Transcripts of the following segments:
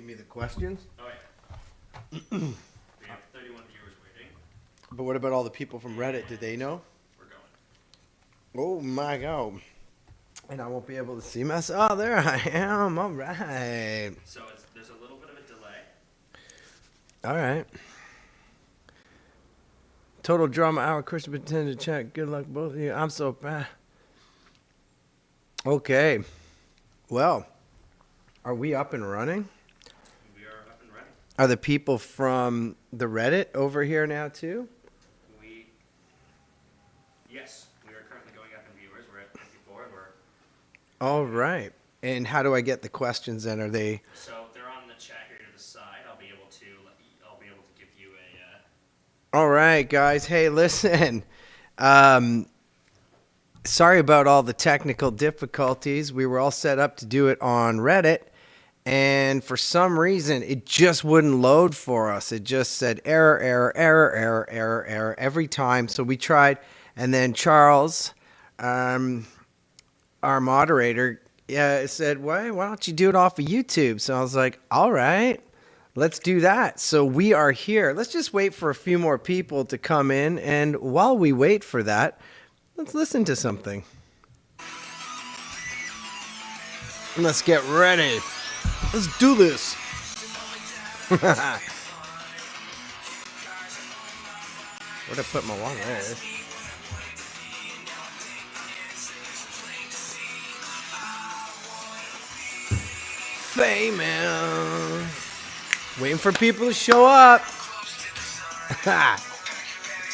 me the questions? Oh, yeah. We have 31 viewers waiting. But what about all the people from Reddit? Did they know? We're going. Oh my god. And I won't be able to see myself. Oh, there I am. All right. So there's a little bit of a delay. All right. Total Drama Hour, Chris Potenza chat. Good luck, both of you. I'm so bad. Okay. Well, are we up and running? We are up and running. Are the people from the Reddit over here now too? Yes, we are currently going up in viewers. We're at 54 and we're... All right. And how do I get the questions then? Are they... So they're on the chat here to the side. I'll be able to give you a... All right, guys. Hey, listen. Sorry about all the technical difficulties. We were all set up to do it on Reddit, and for some reason, it just wouldn't load for us. It just said error, error, error, error, error, error every time. So we tried, and then Charles, our moderator, said, why don't you do it off of YouTube? So I was like, all right. Let's do that. So we are here. Let's just wait for a few more people to come in. And while we wait for that, let's listen to something. Let's get ready. Let's do this. Where'd I put my one there? Famous. Waiting for people to show up.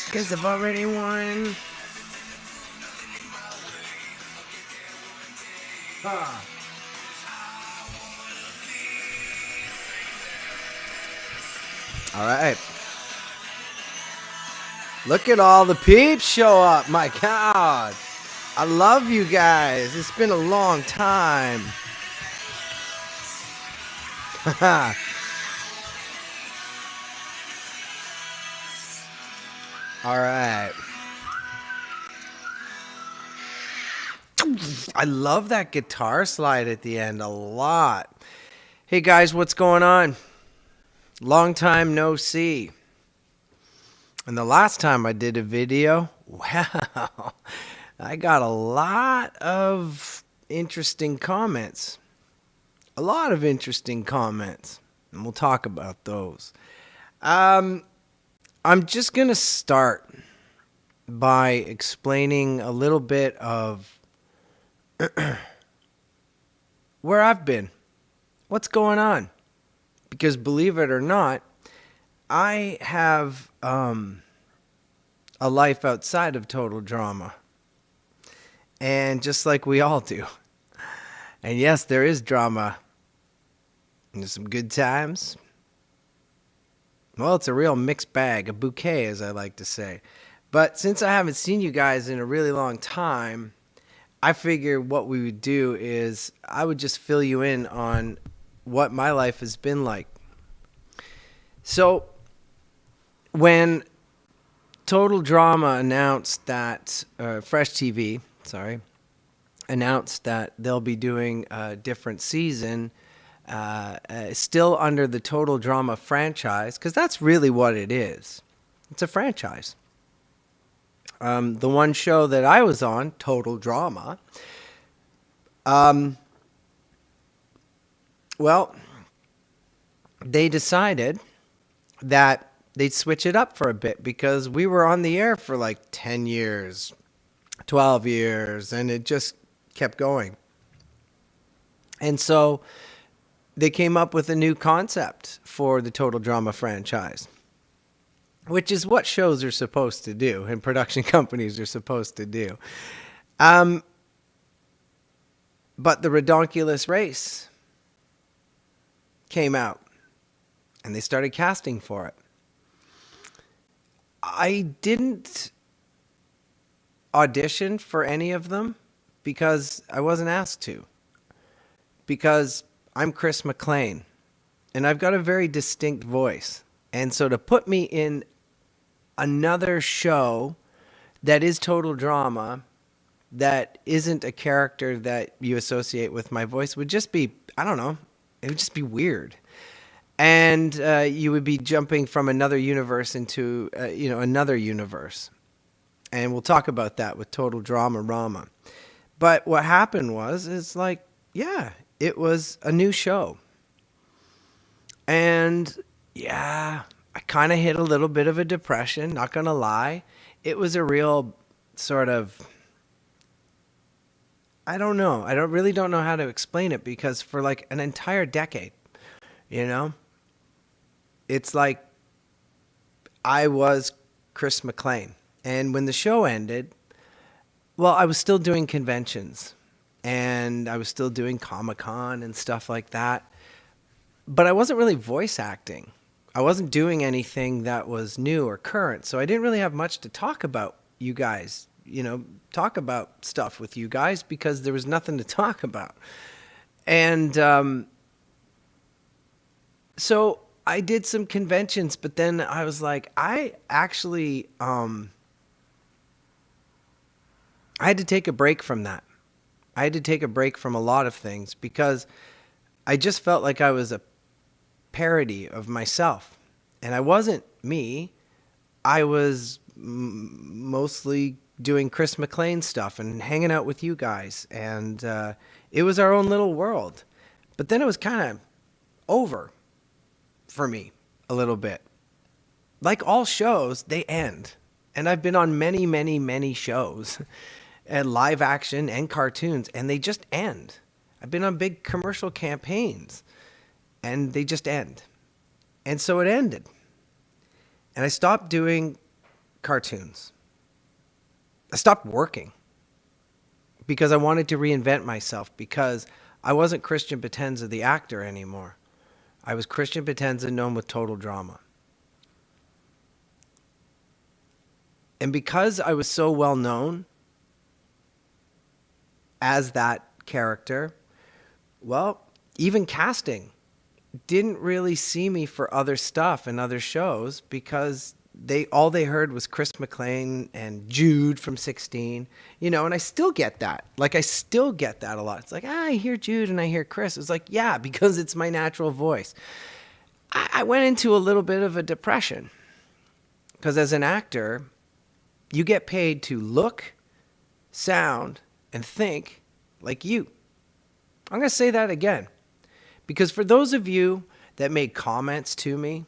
Because I've already won. All right. Look at all the peeps show up. My God. I love you guys. It's been a long time. All right. I love that guitar slide at the end a lot. Hey guys, what's going on? Long time no see. And the last time I did a video, wow, I got a lot of interesting comments. A lot of interesting comments. And we'll talk about those. I'm just going to start by explaining a little bit of where I've been. What's going on? Because believe it or not, I have a life outside of total drama. And just like we all do. And yes, there is drama. And there's some good times. Well, it's a real mixed bag, a bouquet, as I like to say. But since I haven't seen you guys in a really long time, I figured what we would do is I would just fill you in on what my life has been like. So, when Total Drama announced that, Fresh TV, announced that they'll be doing a different season, still under the Total Drama franchise, because that's really what it is. It's a franchise. The one show that I was on, Total Drama, well, they decided that they'd switch it up for a bit because we were on the air for like 10 years, 12 years, and it just kept going. And so they came up with a new concept for the Total Drama franchise, which is what shows are supposed to do and production companies are supposed to do. But the Redonkulous Race came out and they started casting for it. I didn't audition for any of them because I wasn't asked to. Because I'm Chris Mclean, and I've got a very distinct voice. And so to put me in another show that is total drama, that isn't a character that you associate with my voice, would just be, I don't know, it would just be weird. and you would be jumping from another universe into another universe, and we'll talk about that with Total Drama Rama. But what happened was, is like, yeah, it was a new show, and yeah, I kind of hit a little bit of a depression. Not gonna lie, it was a real sort of, I don't know. I don't know how to explain it, because for like an entire decade, you know, it's like I was Chris Mclean. And when the show ended, well, I was still doing conventions and I was still doing Comic-Con and stuff like that. But I wasn't really voice acting. I wasn't doing anything that was new or current. So I didn't really have much to talk about you guys, talk about stuff with you guys, because there was nothing to talk about. And so I did some conventions, but then I was like, I actually, I had to take a break from that. I had to take a break from a lot of things, because I just felt like I was a parody of myself. And I wasn't me. I was mostly doing Chris Mclean stuff and hanging out with you guys. And it was our own little world. But then it was kind of over for me a little bit. Like all shows, they end. And I've been on many, many, many shows, and live action and cartoons, and they just end. I've been on big commercial campaigns, and they just end. And so it ended. And I stopped doing cartoons. I stopped working because I wanted to reinvent myself, because I wasn't Christian Potenza, the actor, anymore. I was Christian Potenza, known with Total Drama. And because I was so well known as that character, well, even casting didn't really see me for other stuff and other shows, because all they heard was Chris Mclean and Jude from 16, and I still get that. Like, I still get that a lot. It's like, I hear Jude and I hear Chris. It's like, yeah, because it's my natural voice. I went into a little bit of a depression, because as an actor, you get paid to look, sound, and think like you. I'm going to say that again, because for those of you that made comments to me,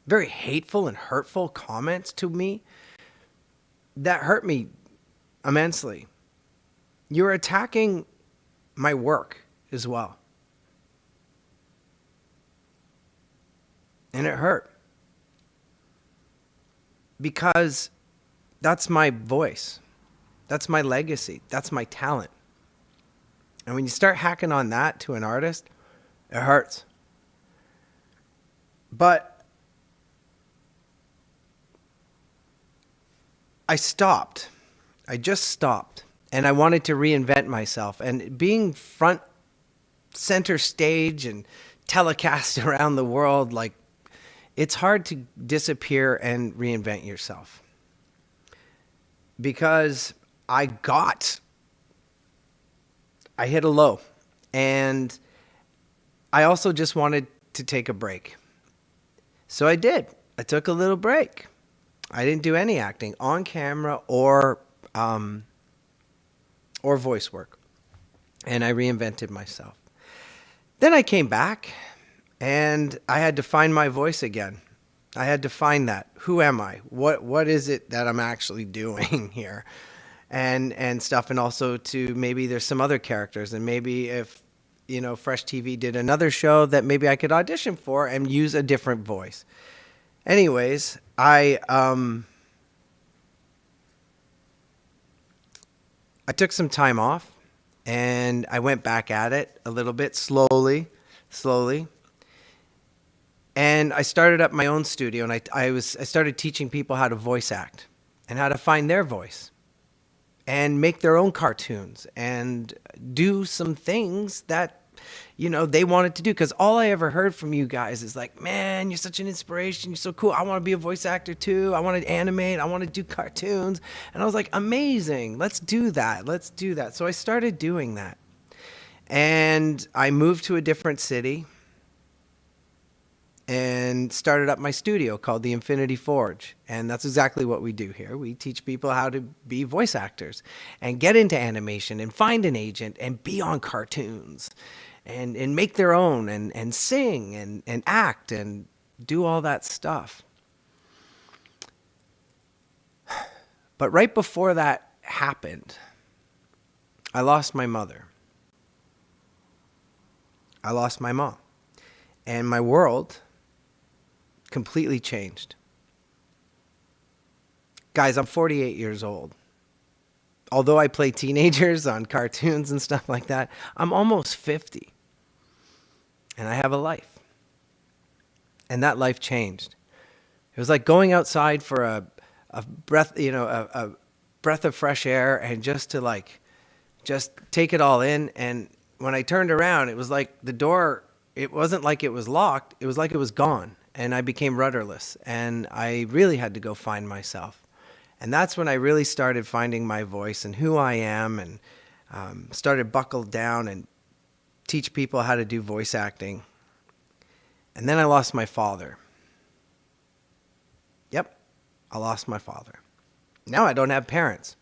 very hateful and hurtful comments to me, that hurt me immensely. You're attacking my work as well. And it hurt, because that's my voice. That's my legacy. That's my talent. And when you start hacking on that to an artist, it hurts. But I stopped. I just stopped. And I wanted to reinvent myself. And being front center stage and telecast around the world, like, it's hard to disappear and reinvent yourself. Because I hit a low, and I also just wanted to take a break. So I did. I took a little break. I didn't do any acting on camera or voice work. And I reinvented myself. Then I came back, and I had to find my voice again. I had to find that. Who am I? What is it that I'm actually doing here? And stuff. And also to, maybe there's some other characters, and maybe if, Fresh TV did another show that maybe I could audition for and use a different voice. Anyways, I took some time off, and I went back at it a little bit, slowly. And I started up my own studio, and I started teaching people how to voice act and how to find their voice and make their own cartoons and do some things that, they wanted to do. Because all I ever heard from you guys is like, man, you're such an inspiration. You're so cool. I want to be a voice actor too. I want to animate. I want to do cartoons. And I was like, amazing. Let's do that. So I started doing that. And I moved to a different city. and started up my studio called the Infinity Forge. And that's exactly what we do here. We teach people how to be voice actors and get into animation and find an agent and be on cartoons and make their own and sing and act and do all that stuff. But right before that happened, I lost my mother. I lost my mom. And my world completely changed. Guys, I'm 48 years old. Although I play teenagers on cartoons and stuff like that, I'm almost 50. And I have a life. And that life changed. It was like going outside for a breath, a breath of fresh air and just take it all in. And when I turned around, it was like the door, it wasn't like it was locked. It was like it was gone. And I became rudderless. And I really had to go find myself. And that's when I really started finding my voice and who I am, and started buckle down and teach people how to do voice acting. And then I lost my father. Yep, I lost my father. Now I don't have parents.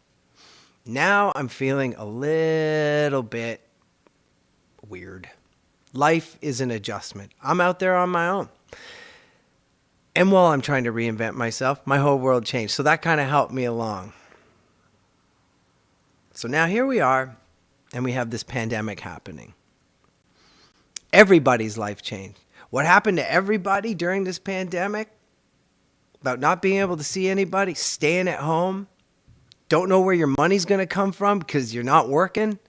Now I'm feeling a little bit weird. Life is an adjustment. I'm out there on my own. And while I'm trying to reinvent myself, my whole world changed. So that kind of helped me along. So now here we are, and we have this pandemic happening. Everybody's life changed. What happened to everybody during this pandemic? About not being able to see anybody, staying at home, don't know where your money's going to come from because you're not working.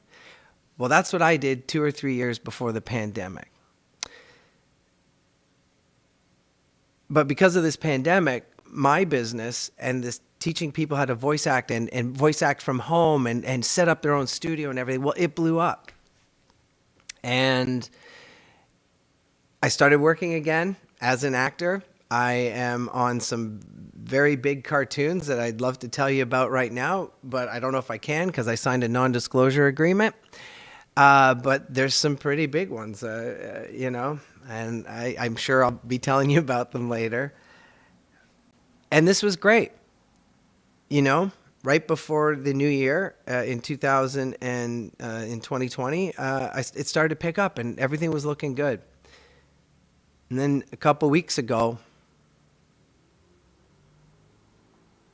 Well, that's what I did 2 or 3 years before the pandemic. But because of this pandemic, my business and this teaching people how to voice act and voice act from home and set up their own studio and everything, well, it blew up. And I started working again as an actor. I am on some very big cartoons that I'd love to tell you about right now, but I don't know if I can because I signed a non-disclosure agreement. But there's some pretty big ones, and I'm sure I'll be telling you about them later. And this was great. Right before the new year, in 2020, it started to pick up and everything was looking good. And then a couple weeks ago,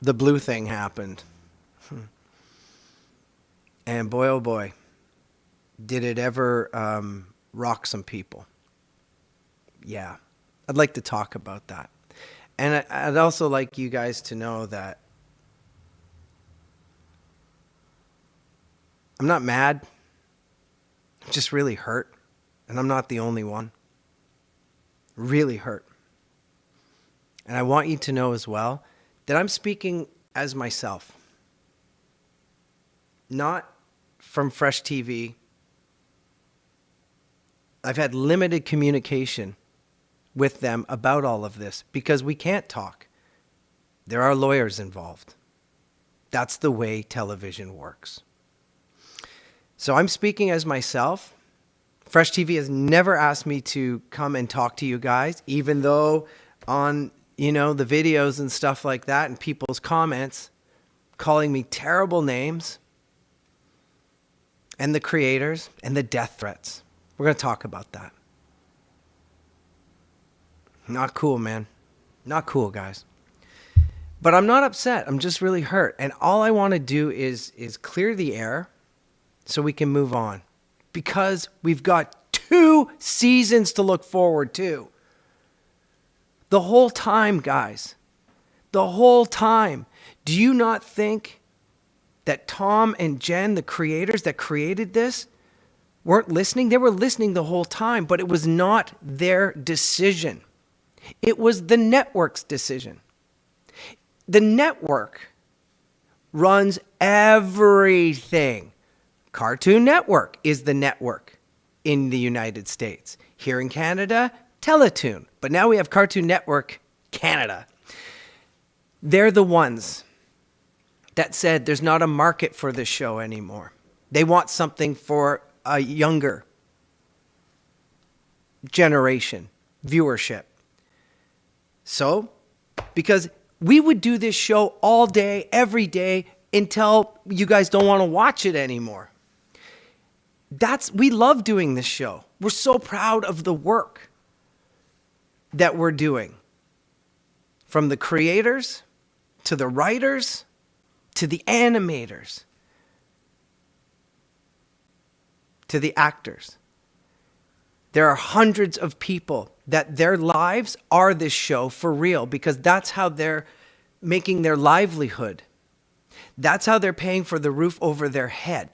the blue thing happened. And boy, oh boy, did it ever rock some people. Yeah, I'd like to talk about that. And I'd also like you guys to know that I'm not mad. I'm just really hurt. And I'm not the only one. Really hurt. And I want you to know as well that I'm speaking as myself. Not from Fresh TV. I've had limited communication with them about all of this because we can't talk. There are lawyers involved. That's the way television works. So I'm speaking as myself. Fresh TV has never asked me to come and talk to you guys, even though on, the videos and stuff like that and people's comments calling me terrible names and the creators and the death threats. We're going to talk about that. Not cool, man. Not cool, guys. But I'm not upset. I'm just really hurt. And all I want to do is clear the air so we can move on. Because we've got 2 seasons to look forward to. The whole time, guys. The whole time. Do you not think that Tom and Jen, the creators that created this, weren't listening? They were listening the whole time, but it was not their decision. It was the network's decision. The network runs everything. Cartoon Network is the network in the United States. Here in Canada, Teletoon. But now we have Cartoon Network Canada. They're the ones that said there's not a market for this show anymore. They want something for a younger generation viewership. So, because we would do this show all day, every day, until you guys don't want to watch it anymore. We love doing this show. We're so proud of the work that we're doing. From the creators, to the writers, to the animators, to the actors. There are hundreds of people that their lives are this show for real, because that's how they're making their livelihood. That's how they're paying for the roof over their head.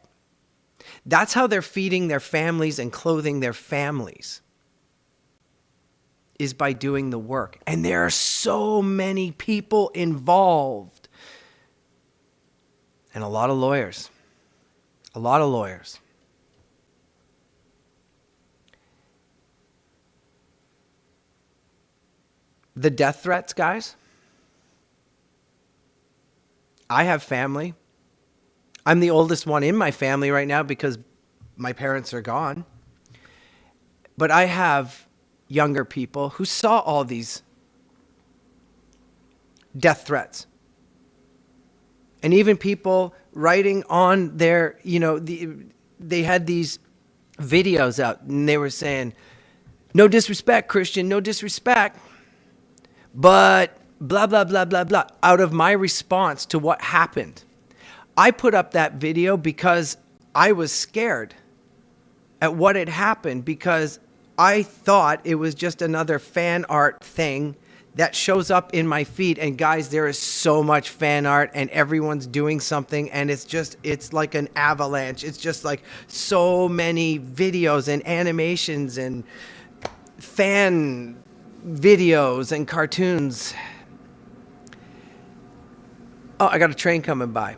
That's how they're feeding their families and clothing their families, is by doing the work. And there are so many people involved. And a lot of lawyers. A lot of lawyers. The death threats, guys. I have family. I'm the oldest one in my family right now because my parents are gone. But I have younger people who saw all these death threats. And even people writing on their, they had these videos out and they were saying, no disrespect, Christian, no disrespect, but blah, blah, blah, blah, blah, out of my response to what happened. I put up that video because I was scared at what had happened, because I thought it was just another fan art thing that shows up in my feed. And guys, there is so much fan art and everyone's doing something, and it's like an avalanche. It's just like so many videos and animations and fan videos and cartoons. Oh, I got a train coming by.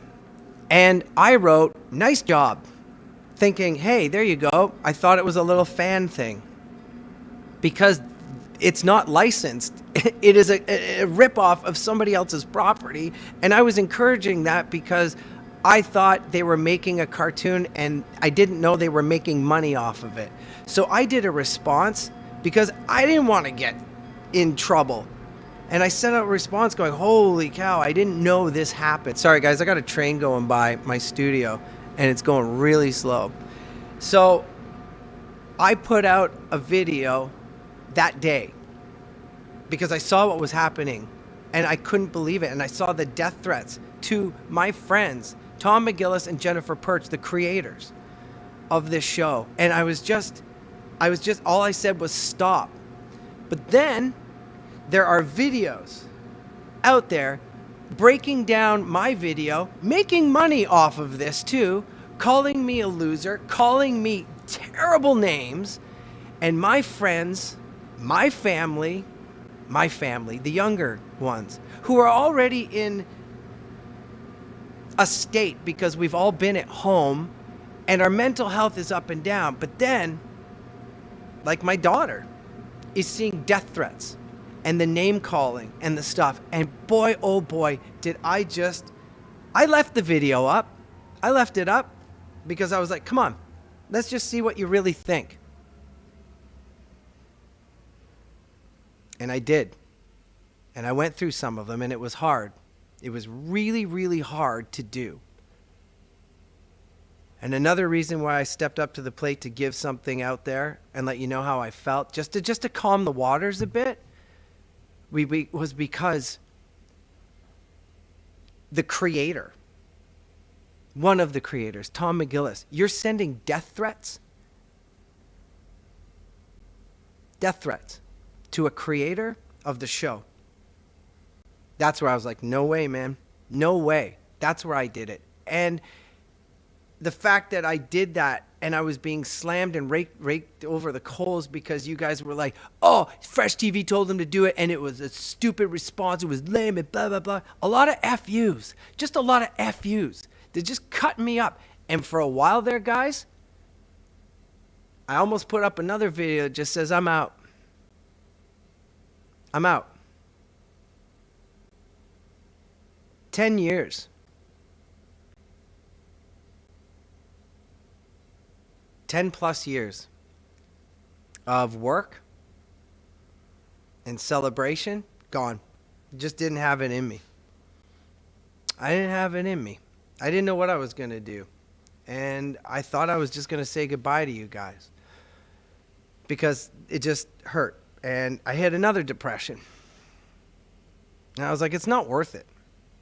And I wrote, nice job, thinking, hey, there you go. I thought it was a little fan thing, because it's not licensed. It is a ripoff of somebody else's property. And I was encouraging that because I thought they were making a cartoon and I didn't know they were making money off of it. So I did a response because I didn't want to get in trouble. And I sent out a response going, holy cow, I didn't know this happened. Sorry, guys, I got a train going by my studio, and it's going really slow. So I put out a video that day because I saw what was happening, and I couldn't believe it. And I saw the death threats to my friends, Tom McGillis and Jennifer Perch, the creators of this show. And I was just, all I said was stop. But then there are videos out there breaking down my video, making money off of this too, calling me a loser, calling me terrible names, and my friends, my family, the younger ones, who are already in a state because we've all been at home and our mental health is up and down. But then, like my daughter, is seeing death threats and the name calling and the stuff. And boy, oh boy, did I left the video up. I left it up because I was like, come on, let's just see what you really think. And I did. And I went through some of them, and it was hard. It was really, really hard to do. And another reason why I stepped up to the plate to give something out there and let you know how I felt, just to calm the waters a bit, was because the creator, one of the creators, Tom McGillis, you're sending death threats to a creator of the show. That's where I was like, no way, man. No way. That's where I did it. And the fact that I did that and I was being slammed and raked over the coals because you guys were like, oh, Fresh TV told them to do it and it was a stupid response. It was lame and blah, blah, blah. A lot of FUs. Just a lot of FUs. They're just cutting me up. And for a while there, guys, I almost put up another video that just says, I'm out. I'm out. 10 years. 10 plus years of work and celebration Gone. Just didn't have it in me. I didn't have it in me. I didn't know what I was going to do. And I thought I was just going to say goodbye to you guys. Because it just hurt. And I hit another depression. And I was like, it's not worth it.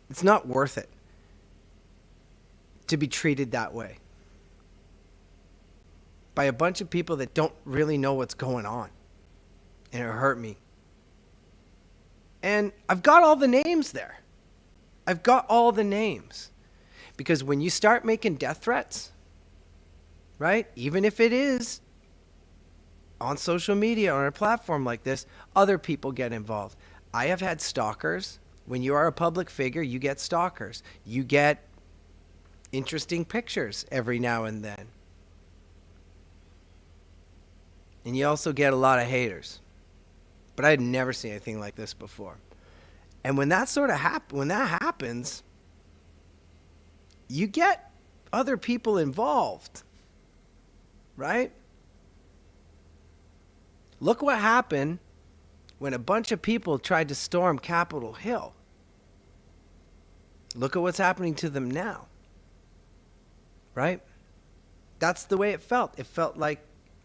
It's not worth it to be treated that way by a bunch of people that don't really know what's going on. And it hurt me. And I've got all the names there. I've got all the names. Because when you start making death threats, right, even if it is on social media or on a platform like this, other people get involved. I have had stalkers. When you are a public figure, you get stalkers. You get interesting pictures every now and then. And you also get a lot of haters. But I had never seen anything like this before. And when that sort of happens, you get other people involved, right? Look what happened when a bunch of people tried to storm Capitol Hill. Look at what's happening to them now, right? That's the way it felt. It felt like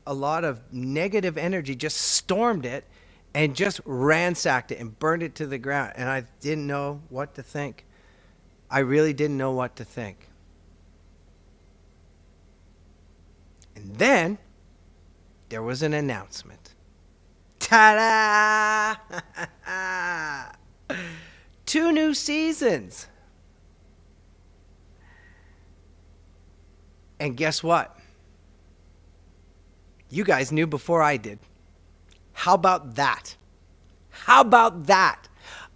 a lot of negative energy just stormed it and just ransacked it and burned it to the ground. And I didn't know what to think. I really didn't know what to think. And then there was an announcement. Ta-da! 2 new seasons. And guess what? You guys knew before I did. How about that? How about that?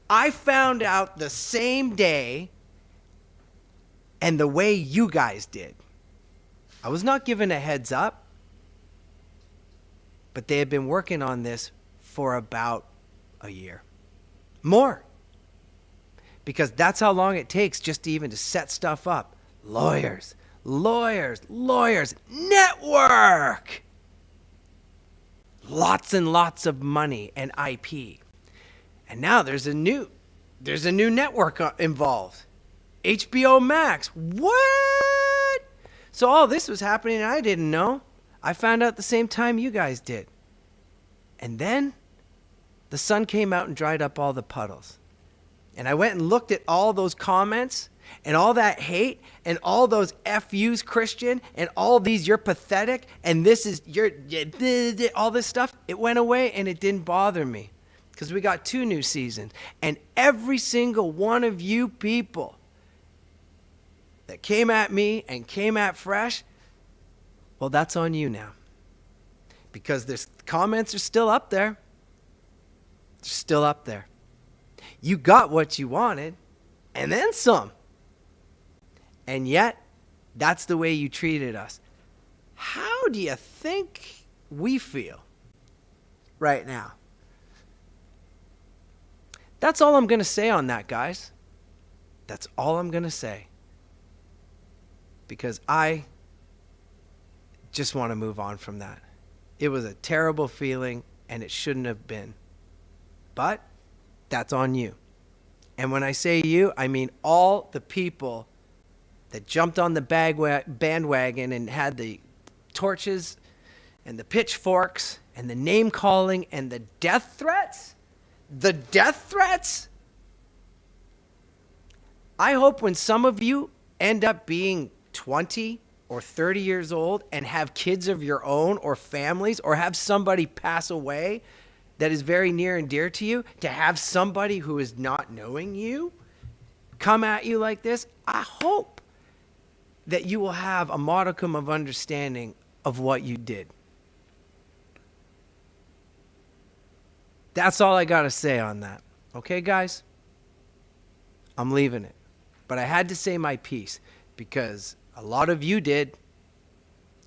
I found out the same day and the way you guys did. I was not given a heads up, but they had been working on this for about a year. More. Because that's how long it takes just to even to set stuff up. Lawyers, network. Lots and lots of money and IP. And now there's a new network involved. HBO Max. What? So all this was happening and I didn't know. I found out at the same time you guys did. And then the sun came out and dried up all the puddles. And I went and looked at all those comments and all that hate and all those FUs, Christian, and all these you're pathetic and this is all this stuff. It went away and it didn't bother me because we got 2 new seasons. And every single one of you people that came at me and came at Fresh, well, that's on you now. Because the comments are still up there. They're still up there. You got what you wanted, and then some. And yet, that's the way you treated us. How do you think we feel right now? That's all I'm going to say on that, guys. That's all I'm going to say. Because I just want to move on from that. It was a terrible feeling, and it shouldn't have been. But that's on you. And when I say you, I mean all the people that jumped on the bandwagon and had the torches and the pitchforks and the name calling and the death threats. The death threats. I hope when some of you end up being 20 or 30 years old and have kids of your own or families or have somebody pass away that is very near and dear to you, to have somebody who is not knowing you come at you like this, I hope that you will have a modicum of understanding of what you did. That's all I got to say on that. Okay, guys? I'm leaving it. But I had to say my piece because a lot of you did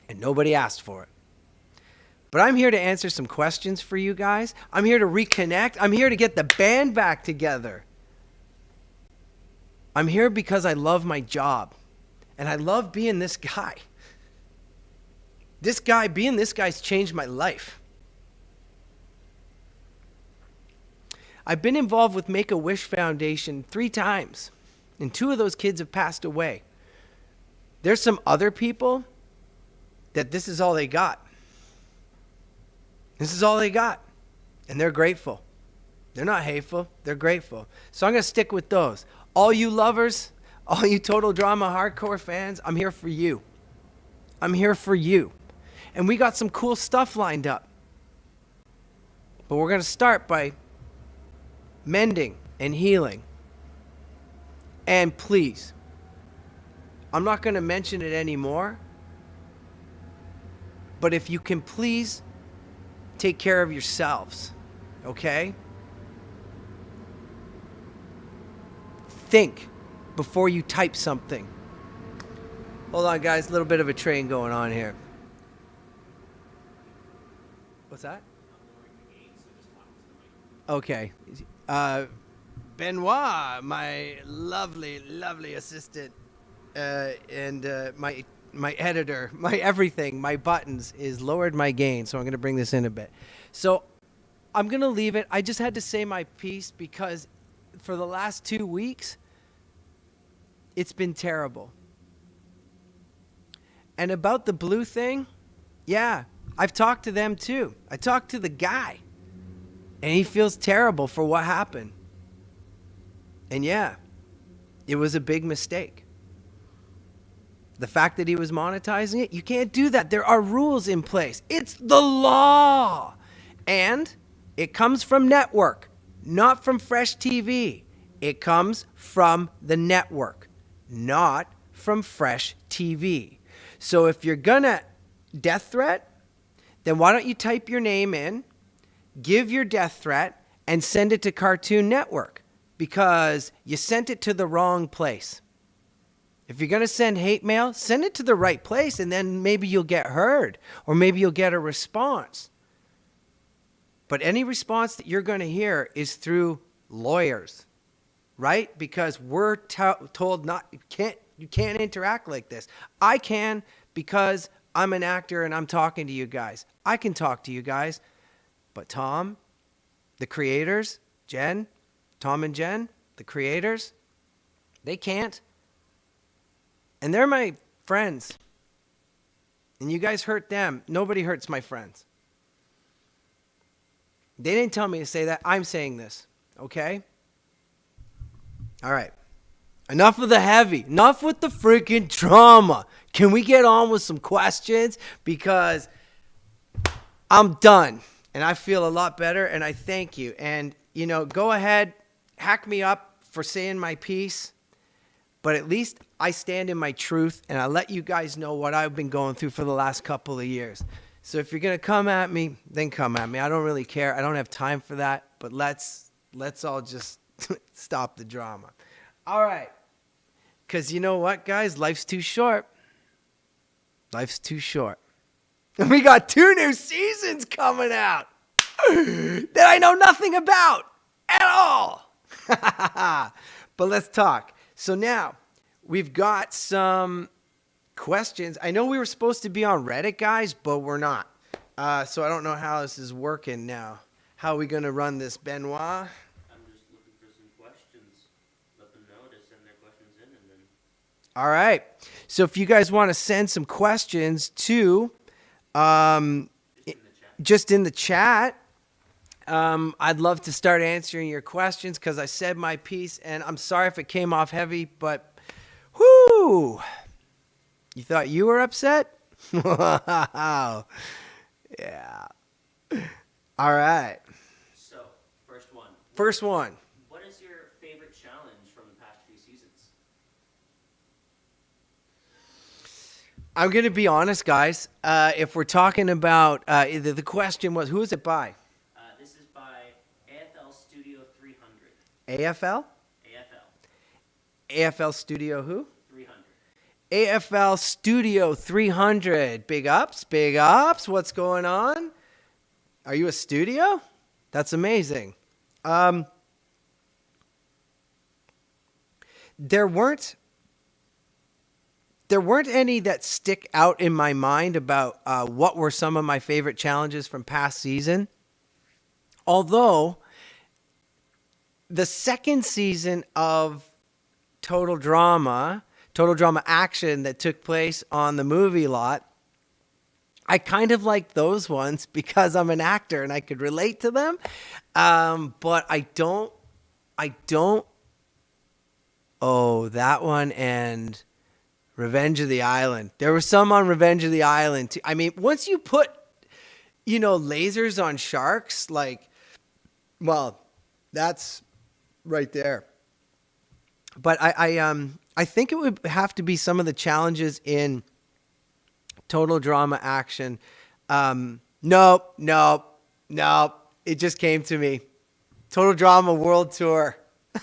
and nobody asked for it. But I'm here to answer some questions for you guys. I'm here to reconnect. I'm here to get the band back together. I'm here because I love my job. And I love being this guy. Being this guy's changed my life. I've been involved with Make-A-Wish Foundation 3 times, and 2 of those kids have passed away. There's some other people that this is all they got. This is all they got, and they're grateful. They're not hateful. They're grateful. So I'm going to stick with those. All you lovers, all you Total Drama hardcore fans, I'm here for you. I'm here for you. And we got some cool stuff lined up. But we're going to start by mending and healing. And please, I'm not going to mention it anymore. But if you can please take care of yourselves, okay? Think before you type something. Hold on, guys. A little bit of a train going on here. What's that? Okay. Benoit, my lovely, lovely assistant, and my editor, my everything, my buttons, is lowered my gain, so I'm going to bring this in a bit. So I'm going to leave it. I just had to say my piece because for the last 2 weeks, it's been terrible. And about the blue thing, yeah, I've talked to them too. I talked to the guy, and he feels terrible for what happened. And yeah, it was a big mistake. The fact that he was monetizing it, you can't do that. There are rules in place. It's the law. And it comes from network, not from Fresh TV. It comes from the network, not from Fresh TV. So if you're gonna death threat, then why don't you type your name in, give your death threat, and send it to Cartoon Network, because you sent it to the wrong place. If you're going to send hate mail, send it to the right place, and then maybe you'll get heard, or maybe you'll get a response. But any response that you're going to hear is through lawyers, right? Because we're told not, you can't interact like this. I can, because I'm an actor and I'm talking to you guys. I can talk to you guys. But Tom, the creators, Jen, Tom and Jen, the creators, they can't. And they're my friends. And you guys hurt them. Nobody hurts my friends. They didn't tell me to say that. I'm saying this. Okay? All right. Enough of the heavy. Enough with the freaking drama. Can we get on with some questions? Because I'm done. And I feel a lot better. And I thank you. And, you know, go ahead. Hack me up for saying my piece. But at least I stand in my truth, and I let you guys know what I've been going through for the last couple of years. So if you're going to come at me, then come at me. I don't really care. I don't have time for that. But let's all just stop the drama. All right. Because you know what, guys? Life's too short. Life's too short. And we got 2 new seasons coming out that I know nothing about at all. But let's talk. So now, we've got some questions. I know we were supposed to be on Reddit, guys, but we're not. So I don't know how this is working now. How are we going to run this, Benoit? I'm just looking for some questions. Let them know to send their questions in, and then... All right. So if you guys want to send some questions to just in the chat, I'd love to start answering your questions because I said my piece, and I'm sorry if it came off heavy, but whoo! You thought you were upset? Wow. Yeah. All right. So, first one. First one. What is your favorite challenge from the past few seasons? I'm going to be honest, guys. If we're talking about, the question was, who is it by? This is by AFL Studio 300. AFL? AFL. AFL Studio who? 300. AFL Studio 300. Big ups, big ups. What's going on? Are you a studio? That's amazing. There weren't any that stick out in my mind about what were some of my favorite challenges from past season. Although the second season of Total Drama Action that took place on the movie lot, I kind of like those ones because I'm an actor and I could relate to them. But I don't. Oh, that one and Revenge of the Island. There was some on Revenge of the Island too. I mean, once you put, lasers on sharks, like, well, that's right there. But I think it would have to be some of the challenges in Total Drama Action. Nope. It just came to me. Total Drama World Tour,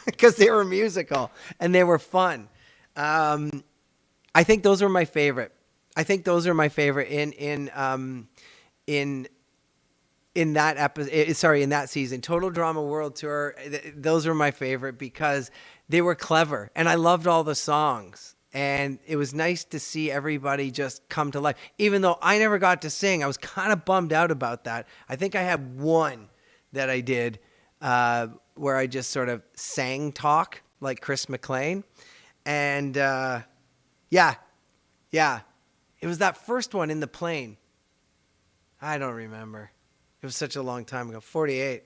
because they were musical and they were fun. I think those were my favorite. In that episode, in that season. Total Drama World Tour, those were my favorite because they were clever and I loved all the songs. And it was nice to see everybody just come to life. Even though I never got to sing, I was kind of bummed out about that. I think I had one that I did where I just sort of sang talk like Chris Mclean. And yeah. It was that first one in the plane. I don't remember. It was such a long time ago. 48.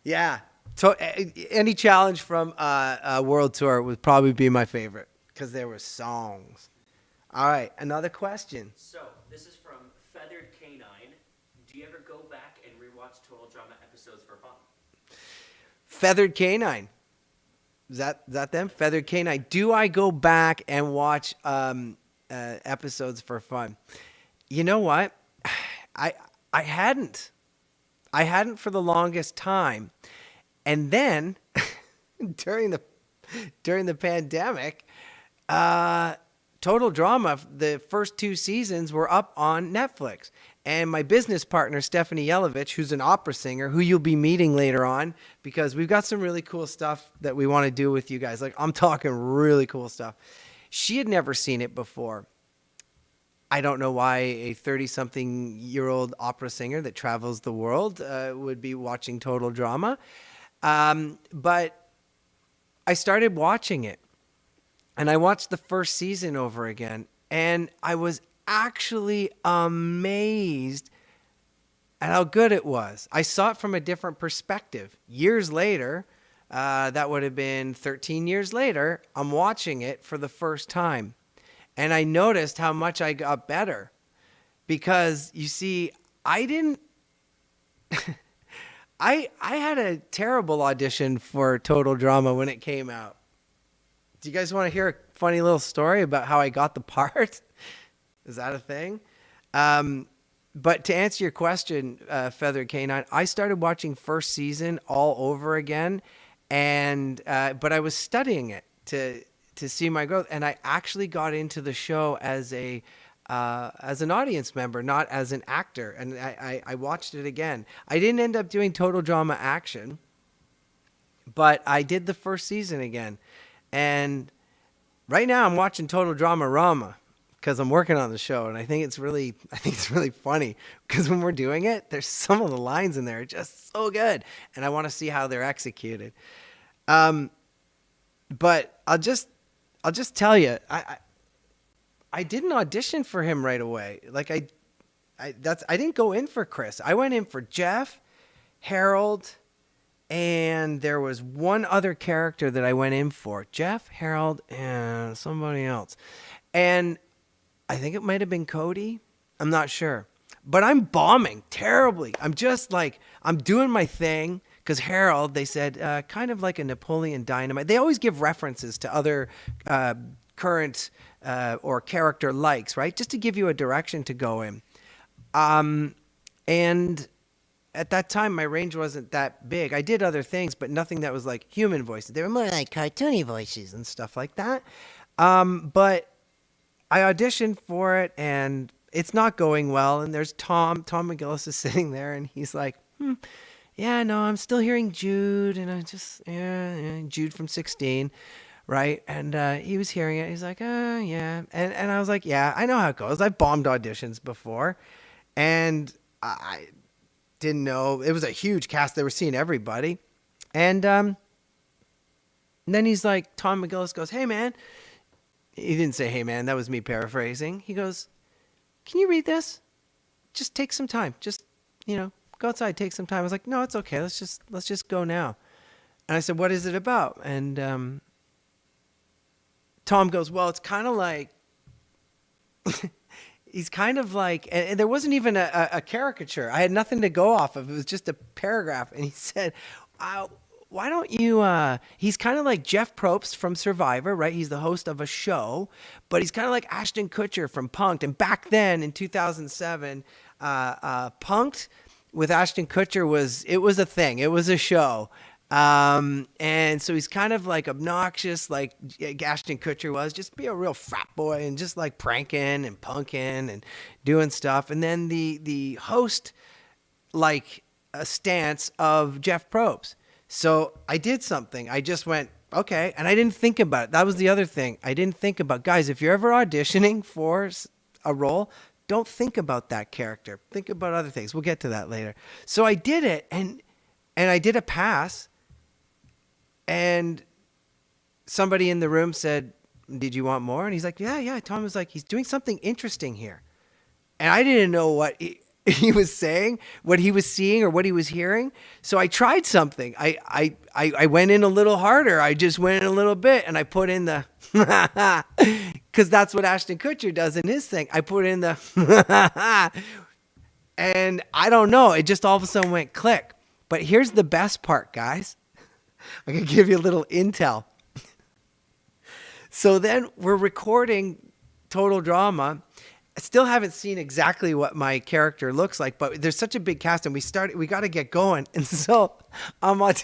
Yeah. Any challenge from a world tour would probably be my favorite because there were songs. All right, another question. So, this is from Feathered Canine. Do you ever go back and rewatch Total Drama episodes for fun? Feathered Canine. Is that them? Feathered Canine. Do I go back and watch episodes for fun? You know what? I hadn't. I hadn't for the longest time. And then during the pandemic, Total Drama, the first 2 seasons were up on Netflix. And my business partner, Stephanie Yelovich, who's an opera singer, who you'll be meeting later on, because we've got some really cool stuff that we want to do with you guys. Like, I'm talking really cool stuff. She had never seen it before. I don't know why a 30-something-year-old opera singer that travels the world would be watching Total Drama. But I started watching it, and I watched the first season over again, and I was actually amazed at how good it was. I saw it from a different perspective. Years later, that would have been 13 years later, I'm watching it for the first time, and I noticed how much I got better because, you see, I didn't... I had a terrible audition for Total Drama when it came out. Do you guys want to hear a funny little story about how I got the part? Is that a thing? But to answer your question, Feather Canine, I started watching first season all over again, and but I was studying it to see my growth, and I actually got into the show as an audience member, not as an actor. And I watched it again. I didn't end up doing Total Drama Action, but I did the first season again. And right now I'm watching Total Drama Rama because I'm working on the show. And I think it's really funny because when we're doing it, there's some of the lines in there are just so good. And I want to see how they're executed. But I'll just tell you, I didn't audition for him right away. Like I didn't go in for Chris. I went in for Jeff, Harold, and there was one other character that I went in for. Jeff, Harold, and somebody else. And I think it might have been Cody. I'm not sure. But I'm bombing terribly. I'm just like, I'm doing my thing. Because Harold, they said, kind of like a Napoleon Dynamite. They always give references to other current or character likes, right? Just to give you a direction to go in. And at that time, my range wasn't that big. I did other things, but nothing that was like human voices. They were more like cartoony voices and stuff like that. But I auditioned for it, and it's not going well. And there's Tom. Tom McGillis is sitting there, and he's like, yeah, no, I'm still hearing Jude. And I just, Jude from 16. Right. And he was hearing it. He's like, yeah. And I was like, yeah, I know how it goes. I've bombed auditions before. And I didn't know. It was a huge cast. They were seeing everybody. And then he's like, Tom McGillis goes, hey, man. He didn't say, hey, man. That was me paraphrasing. He goes, can you read this? Just take some time. Just, go outside, take some time. I was like, no, it's okay. Let's just go now. And I said, what is it about? And Tom goes, well, it's kind of like, he's kind of like, and there wasn't even a caricature. I had nothing to go off of. It was just a paragraph. And he said, why don't you, he's kind of like Jeff Probst from Survivor, right? He's the host of a show, but he's kind of like Ashton Kutcher from Punk'd. And back then in 2007, Punk'd with Ashton Kutcher was a thing. It was a show. And so he's kind of like obnoxious, like Ashton Kutcher was, just be a real frat boy and just like pranking and punking and doing stuff. And then the host, like a stance of Jeff Probst. So I did something. I just went, okay. And I didn't think about it. That was the other thing. I didn't think about, guys, if you're ever auditioning for a role, don't think about that character. Think about other things. We'll get to that later. So I did it and I did a pass. And somebody in the room said, did you want more? And he's like, yeah. Tom was like, he's doing something interesting here. And I didn't know what he was saying, what he was seeing or what he was hearing. So I tried something. I went in a little harder. I just went in a little bit and I put in the, because that's what Ashton Kutcher does in his thing. I put in the, and I don't know. It just all of a sudden went click. But here's the best part, guys. I can give you a little intel. So then we're recording Total Drama. I still haven't seen exactly what my character looks like, but there's such a big cast and we got to get going. And so I'm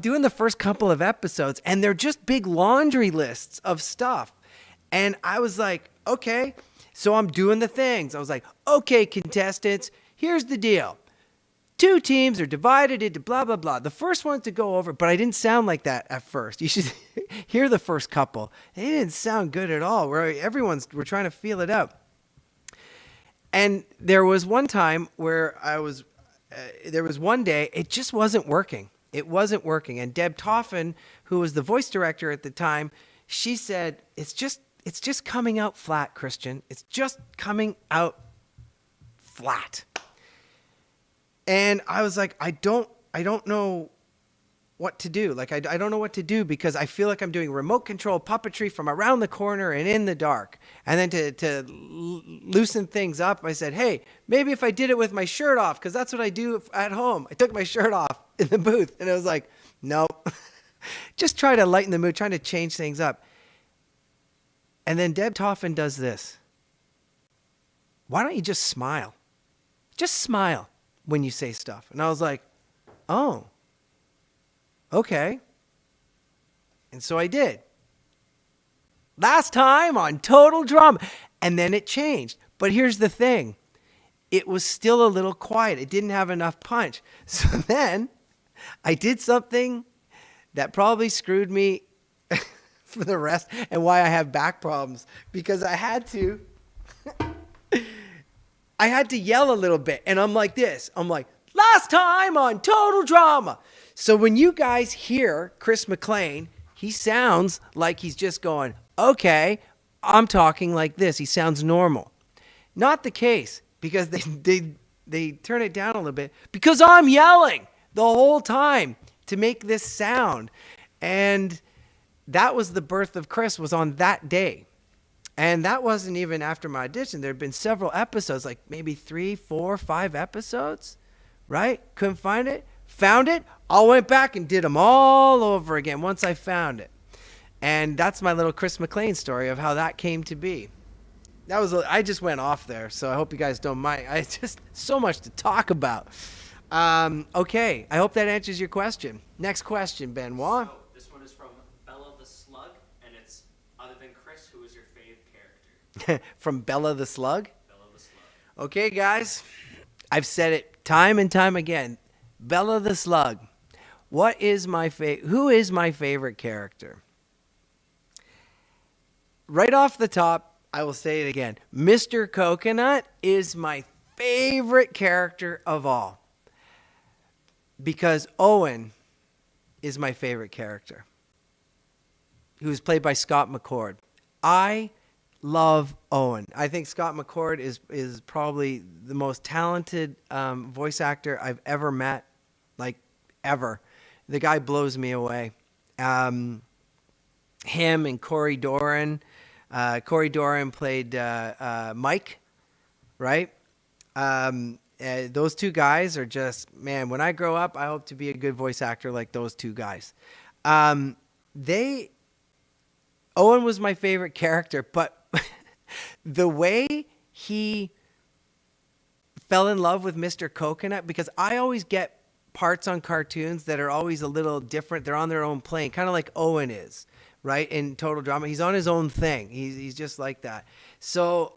doing the first couple of episodes and they're just big laundry lists of stuff. And I was like, okay, so I'm doing the things. I was like, okay, contestants, here's the deal. 2 teams are divided into blah, blah, blah. The first one to go over, but I didn't sound like that at first. You should hear the first couple. They didn't sound good at all. We're trying to feel it out. And there was one time where there was one day, it just wasn't working. It wasn't working. And Deb Toffin, who was the voice director at the time, she said, it's just coming out flat, Christian. It's just coming out flat. And I was like, I don't know what to do. Like, I don't know what to do because I feel like I'm doing remote control puppetry from around the corner and in the dark. And then to loosen things up, I said, hey, maybe if I did it with my shirt off, because that's what I do at home. I took my shirt off in the booth and I was like, nope. Just try to lighten the mood, trying to change things up. And then Deb Toffin does this. Why don't you just smile? Just smile when you say stuff. And I was like, oh, okay. And so I did. Last time on Total Drama. And then it changed. But here's the thing. It was still a little quiet. It didn't have enough punch. So then I did something that probably screwed me for the rest and why I have back problems. Because I had to yell a little bit. And I'm like this. I'm like, last time on Total Drama. So when you guys hear Chris Mclean, he sounds like he's just going, okay, I'm talking like this. He sounds normal. Not the case, because they turn it down a little bit because I'm yelling the whole time to make this sound. And that was the birth of Chris, was on that day. And that wasn't even after my audition. There had been several episodes, like maybe 3, 4, 5 episodes, right? Couldn't find it. Found it. I went back and did them all over again once I found it. And that's my little Chris Mclean story of how that came to be. I just went off there, so I hope you guys don't mind. I just so much to talk about. Okay, I hope that answers your question. Next question, Benoit. So this one is from Bella the Slug, and it's, other than Chris, who is your fave character? From Bella the Slug? Bella the Slug. Okay, guys, I've said it time and time again. Bella the Slug. Who is my favorite character? Right off the top, I will say it again. Mr. Coconut is my favorite character of all. because Owen is my favorite character, who was played by Scott McCord. I love Owen. I think Scott McCord is probably the most talented voice actor I've ever met, like ever. The guy blows me away. Him and Corey Doran. Corey Doran played Mike, right? Those two guys are just, man, when I grow up, I hope to be a good voice actor like those two guys. Owen was my favorite character, but the way he fell in love with Mr. Coconut, because I always get parts on cartoons that are always a little different. They're on their own plane, kind of like Owen is, right? In Total Drama, he's on his own thing. He's just like that. So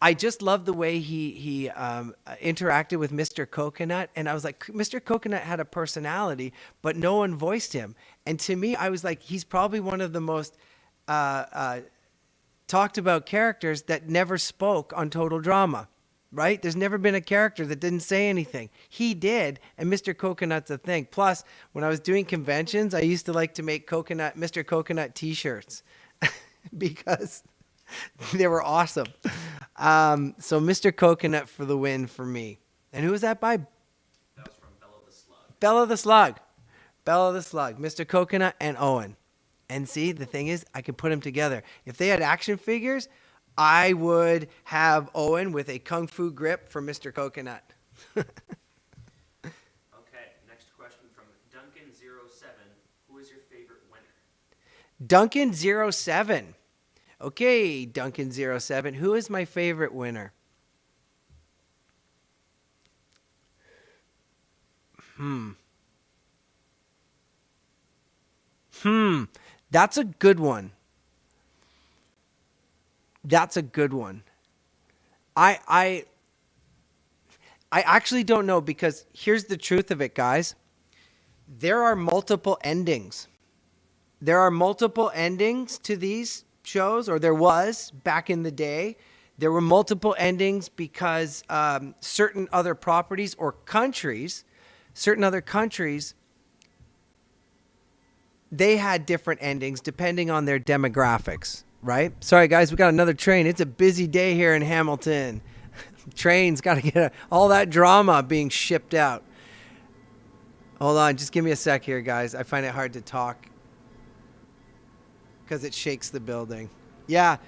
I just love the way he interacted with Mr. Coconut. And I was like, Mr. Coconut had a personality, but no one voiced him. And to me, I was like, he's probably one of the most talked about characters that never spoke on Total Drama, right? There's never been a character that didn't say anything. He did, and Mr. Coconut's a thing. Plus, when I was doing conventions, I used to like to make Mr. Coconut t-shirts because they were awesome. So Mr. Coconut for the win for me. And who was that by? That was from Bella the Slug. Bella the Slug. Bella the Slug. Mr. Coconut and Owen. And see, the thing is, I could put them together. If they had action figures, I would have Owen with a kung fu grip for Mr. Coconut. Okay, next question from Duncan07. Who is your favorite winner? Duncan07. Okay, Duncan07. Who is my favorite winner? That's a good one. That's a good one. I actually don't know, because here's the truth of it, guys. There are multiple endings. There are multiple endings to these shows, or there was back in the day. There were multiple endings because certain other properties or countries, certain other countries, they had different endings depending on their demographics, right? Sorry, guys, we got another train. It's a busy day here in Hamilton. Train's got to get all that drama being shipped out. Hold on, just give me a sec here, guys. I find it hard to talk because it shakes the building. Yeah,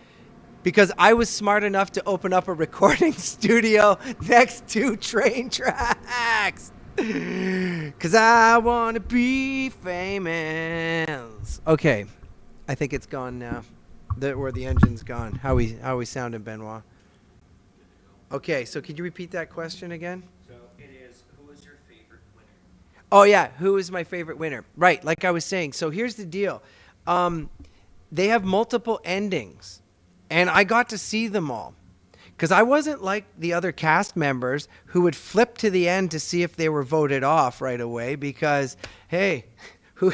because I was smart enough to open up a recording studio next to train tracks. Because I want to be famous. Okay, I think it's gone now. Where the engine's gone. How we sounding, Benoit? Okay, so could you repeat that question again? So it is, who is your favorite winner? Oh, yeah, who is my favorite winner? Right, like I was saying. So here's the deal. They have multiple endings, and I got to see them all. Because I wasn't like the other cast members who would flip to the end to see if they were voted off right away. Because, hey, who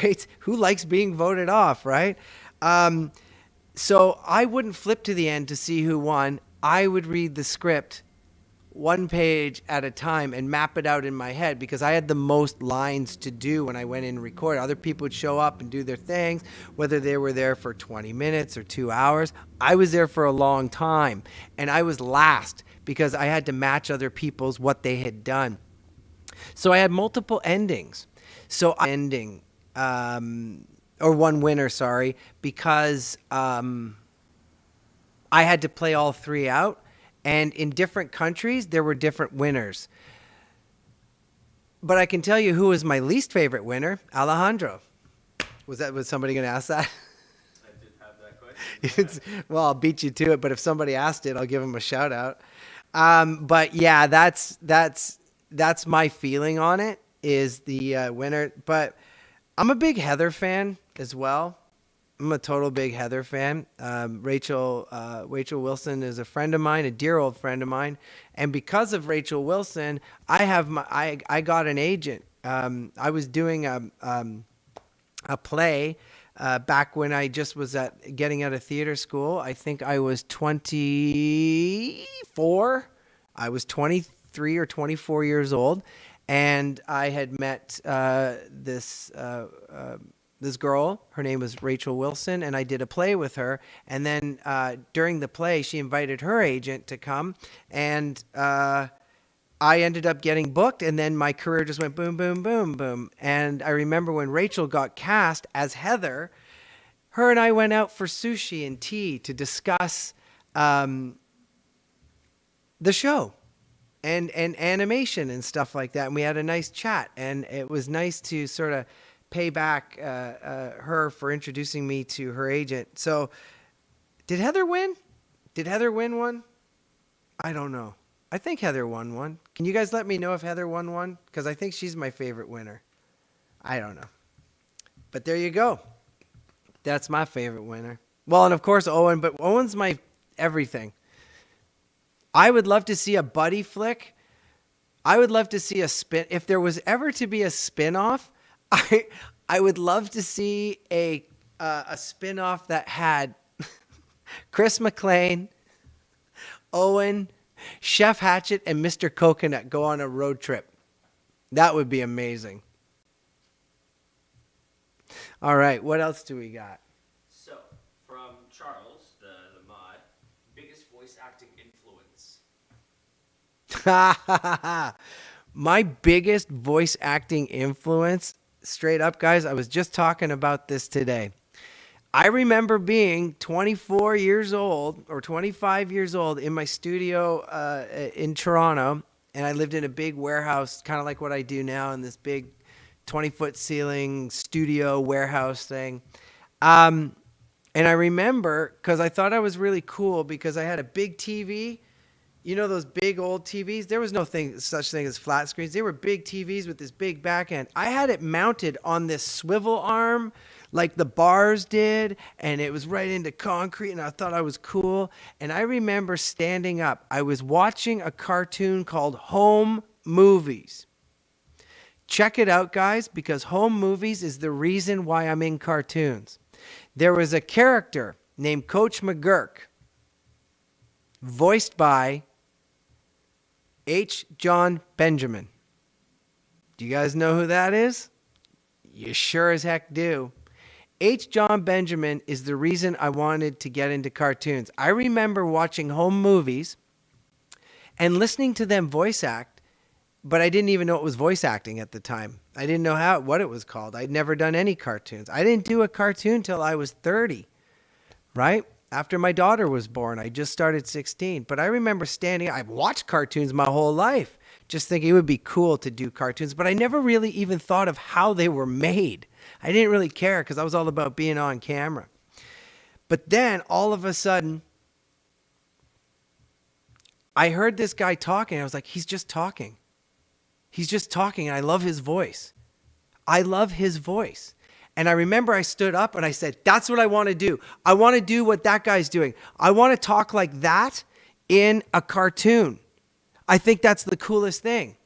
likes being voted off, right? So I wouldn't flip to the end to see who won. I would read the script one page at a time and map it out in my head, because I had the most lines to do when I went in and record. Other people would show up and do their things, whether they were there for 20 minutes or 2 hours. I was there for a long time, and I was last because I had to match other people's what they had done. So I had multiple endings. So ending, or one winner, sorry, because I had to play all three out. And in different countries, there were different winners. But I can tell you who was my least favorite winner, Alejandro. Was somebody going to ask that? I did have that question. Well, I'll beat you to it, but if somebody asked it, I'll give them a shout out. But yeah, that's my feeling on it, is the winner. But I'm a big Heather fan as well. I'm a total big Heather fan. Rachel Wilson is a friend of mine, a dear old friend of mine, and because of Rachel Wilson, I got an agent. I was doing a play back when I just was getting out of theater school. I think I was 24. I was 23 or 24 years old, and I had met this girl. Her name was Rachel Wilson, and I did a play with her. And then during the play, she invited her agent to come, and I ended up getting booked, and then my career just went boom, boom, boom, boom. And I remember when Rachel got cast as Heather, her and I went out for sushi and tea to discuss the show and animation and stuff like that. And we had a nice chat, and it was nice to sort of pay back her for introducing me to her agent. So did Heather win? Did Heather win one? I don't know. I think Heather won one. Can you guys let me know if Heather won one? Because I think she's my favorite winner. I don't know. But there you go. That's my favorite winner. Well, and of course Owen, but Owen's my everything. I would love to see a buddy flick. I would love to see a spin. If there was ever to be a spin-off, I would love to see a spin-off that had Chris Mclean, Owen, Chef Hatchet, and Mr. Coconut go on a road trip. That would be amazing. All right, what else do we got? So, from Charles, the mod, biggest voice acting influence. My biggest voice acting influence, straight up, guys, I was just talking about this today. I remember being 24 years old or 25 years old in my studio in Toronto, and I lived in a big warehouse, kind of like what I do now, in this big 20-foot ceiling studio warehouse thing. And I remember, because I thought I was really cool, because I had a big TV. You know those big old TVs? There was no such thing as flat screens. They were big TVs with this big back end. I had it mounted on this swivel arm like the bars did, and it was right into concrete, and I thought I was cool. And I remember standing up. I was watching a cartoon called Home Movies. Check it out, guys, because Home Movies is the reason why I'm in cartoons. There was a character named Coach McGurk, voiced by H. John Benjamin. Do you guys know who that is? You sure as heck do. H. John Benjamin is the reason I wanted to get into cartoons. I remember watching Home Movies and listening to them voice act, but I didn't even know it was voice acting at the time. I didn't know what it was called. I'd never done any cartoons. I didn't do a cartoon till I was 30, right? After my daughter was born. I just started 16. But I remember I've watched cartoons my whole life, just thinking it would be cool to do cartoons, but I never really even thought of how they were made. I didn't really care because I was all about being on camera. But then all of a sudden, I heard this guy talking. I was like, he's just talking. He's just talking, and I love his voice. I love his voice. And I remember I stood up and I said, that's what I want to do. I want to do what that guy's doing. I want to talk like that in a cartoon. I think that's the coolest thing.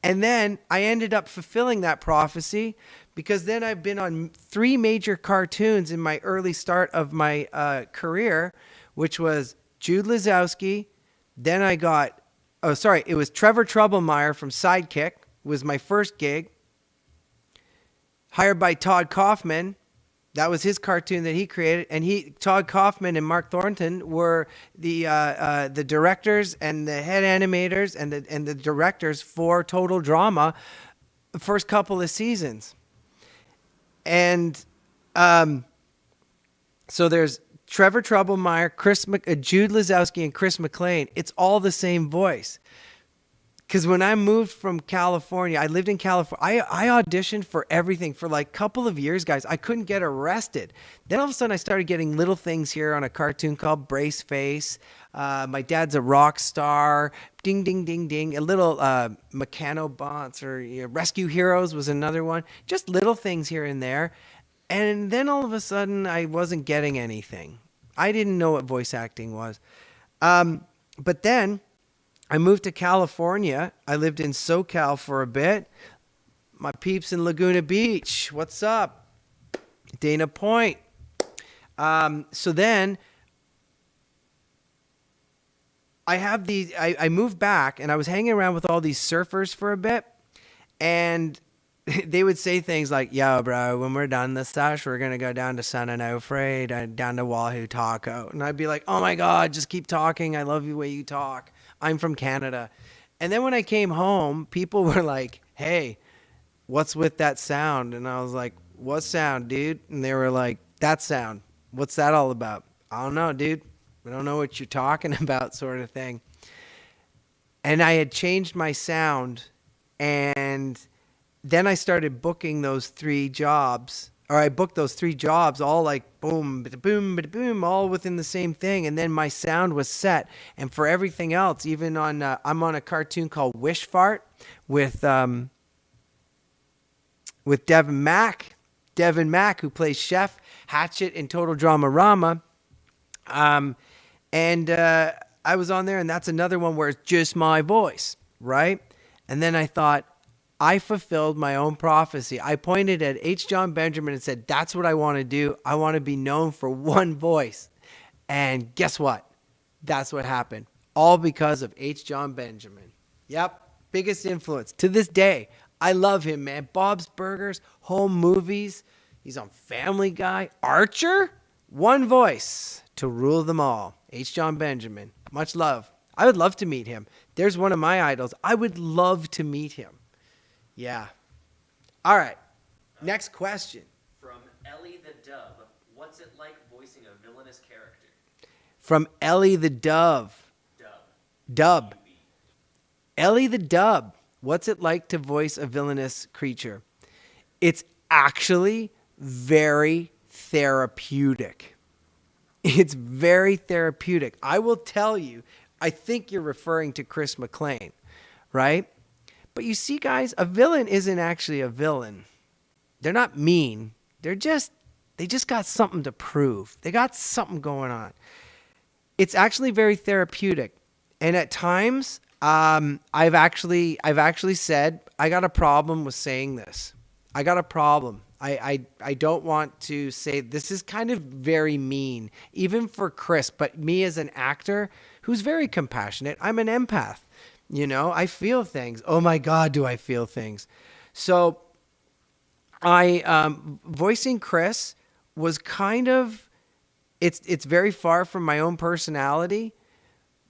And then I ended up fulfilling that prophecy, because then I've been on 3 major cartoons in my early start of my career, which was Jude Lazowski. Then I got, it was Trevor Troublemeyer from Sidekick was my first gig. Hired by Todd Kaufman. That was his cartoon that he created. And Todd Kaufman and Mark Thornton were the directors and the head animators and the directors for Total Drama the first couple of seasons. And so there's Trevor Troublemeyer, Jude Lazowski, and Chris Mclean. It's all the same voice. Because when I moved from California, I lived in California. I auditioned for everything for like a couple of years, guys. I couldn't get arrested. Then all of a sudden, I started getting little things here on a cartoon called Brace Face. My dad's a rock star. Ding, ding, ding, ding. A little Mechanobots or Rescue Heroes was another one. Just little things here and there. And then all of a sudden, I wasn't getting anything. I didn't know what voice acting was. But then I moved to California. I lived in SoCal for a bit. My peeps in Laguna Beach. What's up? Dana Point. So then I moved back, and I was hanging around with all these surfers for a bit. And they would say things like, yo, bro, when we're done this sesh, we're going to go down to San Onofre, down to Wahoo Taco. And I'd be like, oh my God, just keep talking. I love the way you talk. I'm from Canada. And then when I came home, people were like, hey, what's with that sound? And I was like, what sound, dude? And they were like, that sound. What's that all about? I don't know, dude. I don't know what you're talking about, sort of thing. And I had changed my sound, and then I started booking those 3 jobs, or I booked those 3 jobs all like boom, boom, boom, all within the same thing. And then my sound was set. And for everything else, even on, I'm on a cartoon called Wish Fart with Devin Mack, who plays Chef Hatchet in Total Drama Rama. And I was on there, and that's another one where it's just my voice, right? And then I thought, I fulfilled my own prophecy. I pointed at H. John Benjamin and said, that's what I want to do. I want to be known for one voice. And guess what? That's what happened. All because of H. John Benjamin. Yep. Biggest influence. To this day, I love him, man. Bob's Burgers, Home Movies. He's on Family Guy. Archer? One voice to rule them all. H. John Benjamin. Much love. I would love to meet him. There's one of my idols. I would love to meet him. Yeah. All right. Next question. From Ellie the Dove, what's it like voicing a villainous character? From Ellie the Dove. Dub. Ellie the Dub. What's it like to voice a villainous creature? It's actually very therapeutic. It's very therapeutic. I will tell you, I think you're referring to Chris Mclean, right? But you see, guys, a villain isn't actually a villain. They're not mean. They just got something to prove. They got something going on. It's actually very therapeutic. And at times, I've actually said, I got a problem with saying this. I got a problem. I don't want to say this is kind of very mean, even for Chris, but me as an actor who's very compassionate. I'm an empath. You know, I feel things. Oh my God, do I feel things? So voicing Chris was kind of, it's very far from my own personality,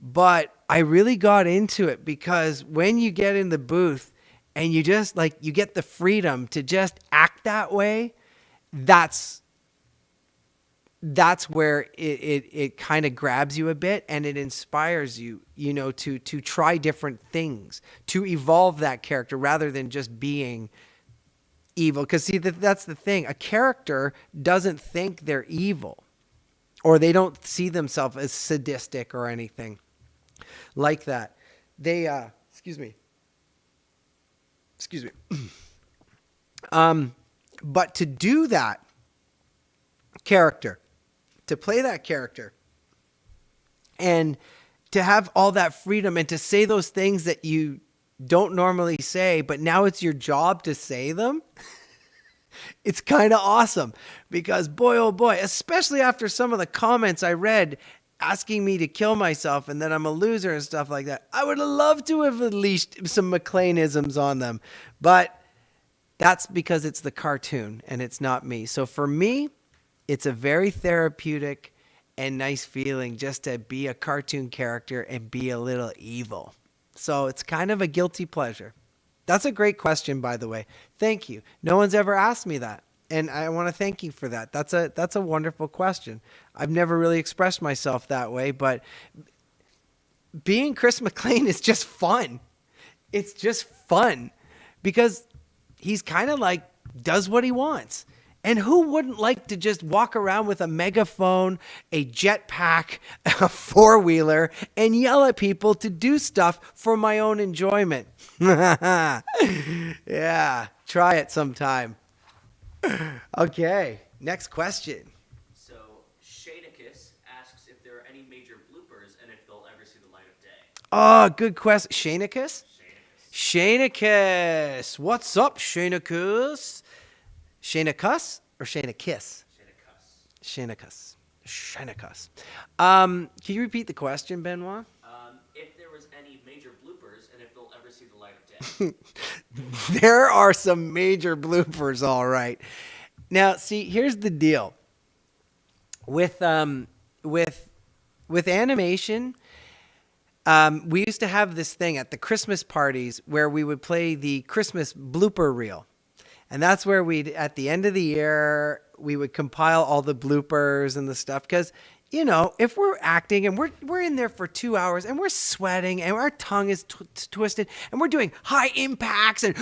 but I really got into it because when you get in the booth and you just you get the freedom to just act that way, that's where it kind of grabs you a bit, and it inspires you, to try different things, to evolve that character rather than just being evil. Because see, that's the thing. A character doesn't think they're evil, or they don't see themselves as sadistic or anything like that. They, excuse me. But to do that character, to play that character, and to have all that freedom and to say those things that you don't normally say, but now it's your job to say them. It's kind of awesome because boy, oh boy, especially after some of the comments I read asking me to kill myself and that I'm a loser and stuff like that. I would have loved to have unleashed some McLeanisms on them, but that's because it's the cartoon and it's not me. So for me, it's a very therapeutic and nice feeling just to be a cartoon character and be a little evil. So it's kind of a guilty pleasure. That's a great question, by the way. Thank you. No one's ever asked me that. And I want to thank you for that. That's a wonderful question. I've never really expressed myself that way, but being Chris Mclean is just fun. It's just fun because he's kind of does what he wants. And who wouldn't like to just walk around with a megaphone, a jetpack, a four-wheeler, and yell at people to do stuff for my own enjoyment? Yeah, try it sometime. Okay, next question. So, Shadicus asks if there are any major bloopers and if they'll ever see the light of day. Oh, good question. Shadicus? Shadicus. What's up, Shadicus? Shadicus or Shadicus? Shadicus. Shadicus. Can you repeat the question, Benoit? If there was any major bloopers and if they'll ever see the light of day. then. There are some major bloopers, all right. Now, see, here's the deal. With with animation, we used to have this thing at the Christmas parties where we would play the Christmas blooper reel. And that's where we'd, at the end of the year, we would compile all the bloopers and the stuff. Because, you know, if we're acting and we're in there for 2 hours and we're sweating and our tongue is twisted and we're doing high impacts and,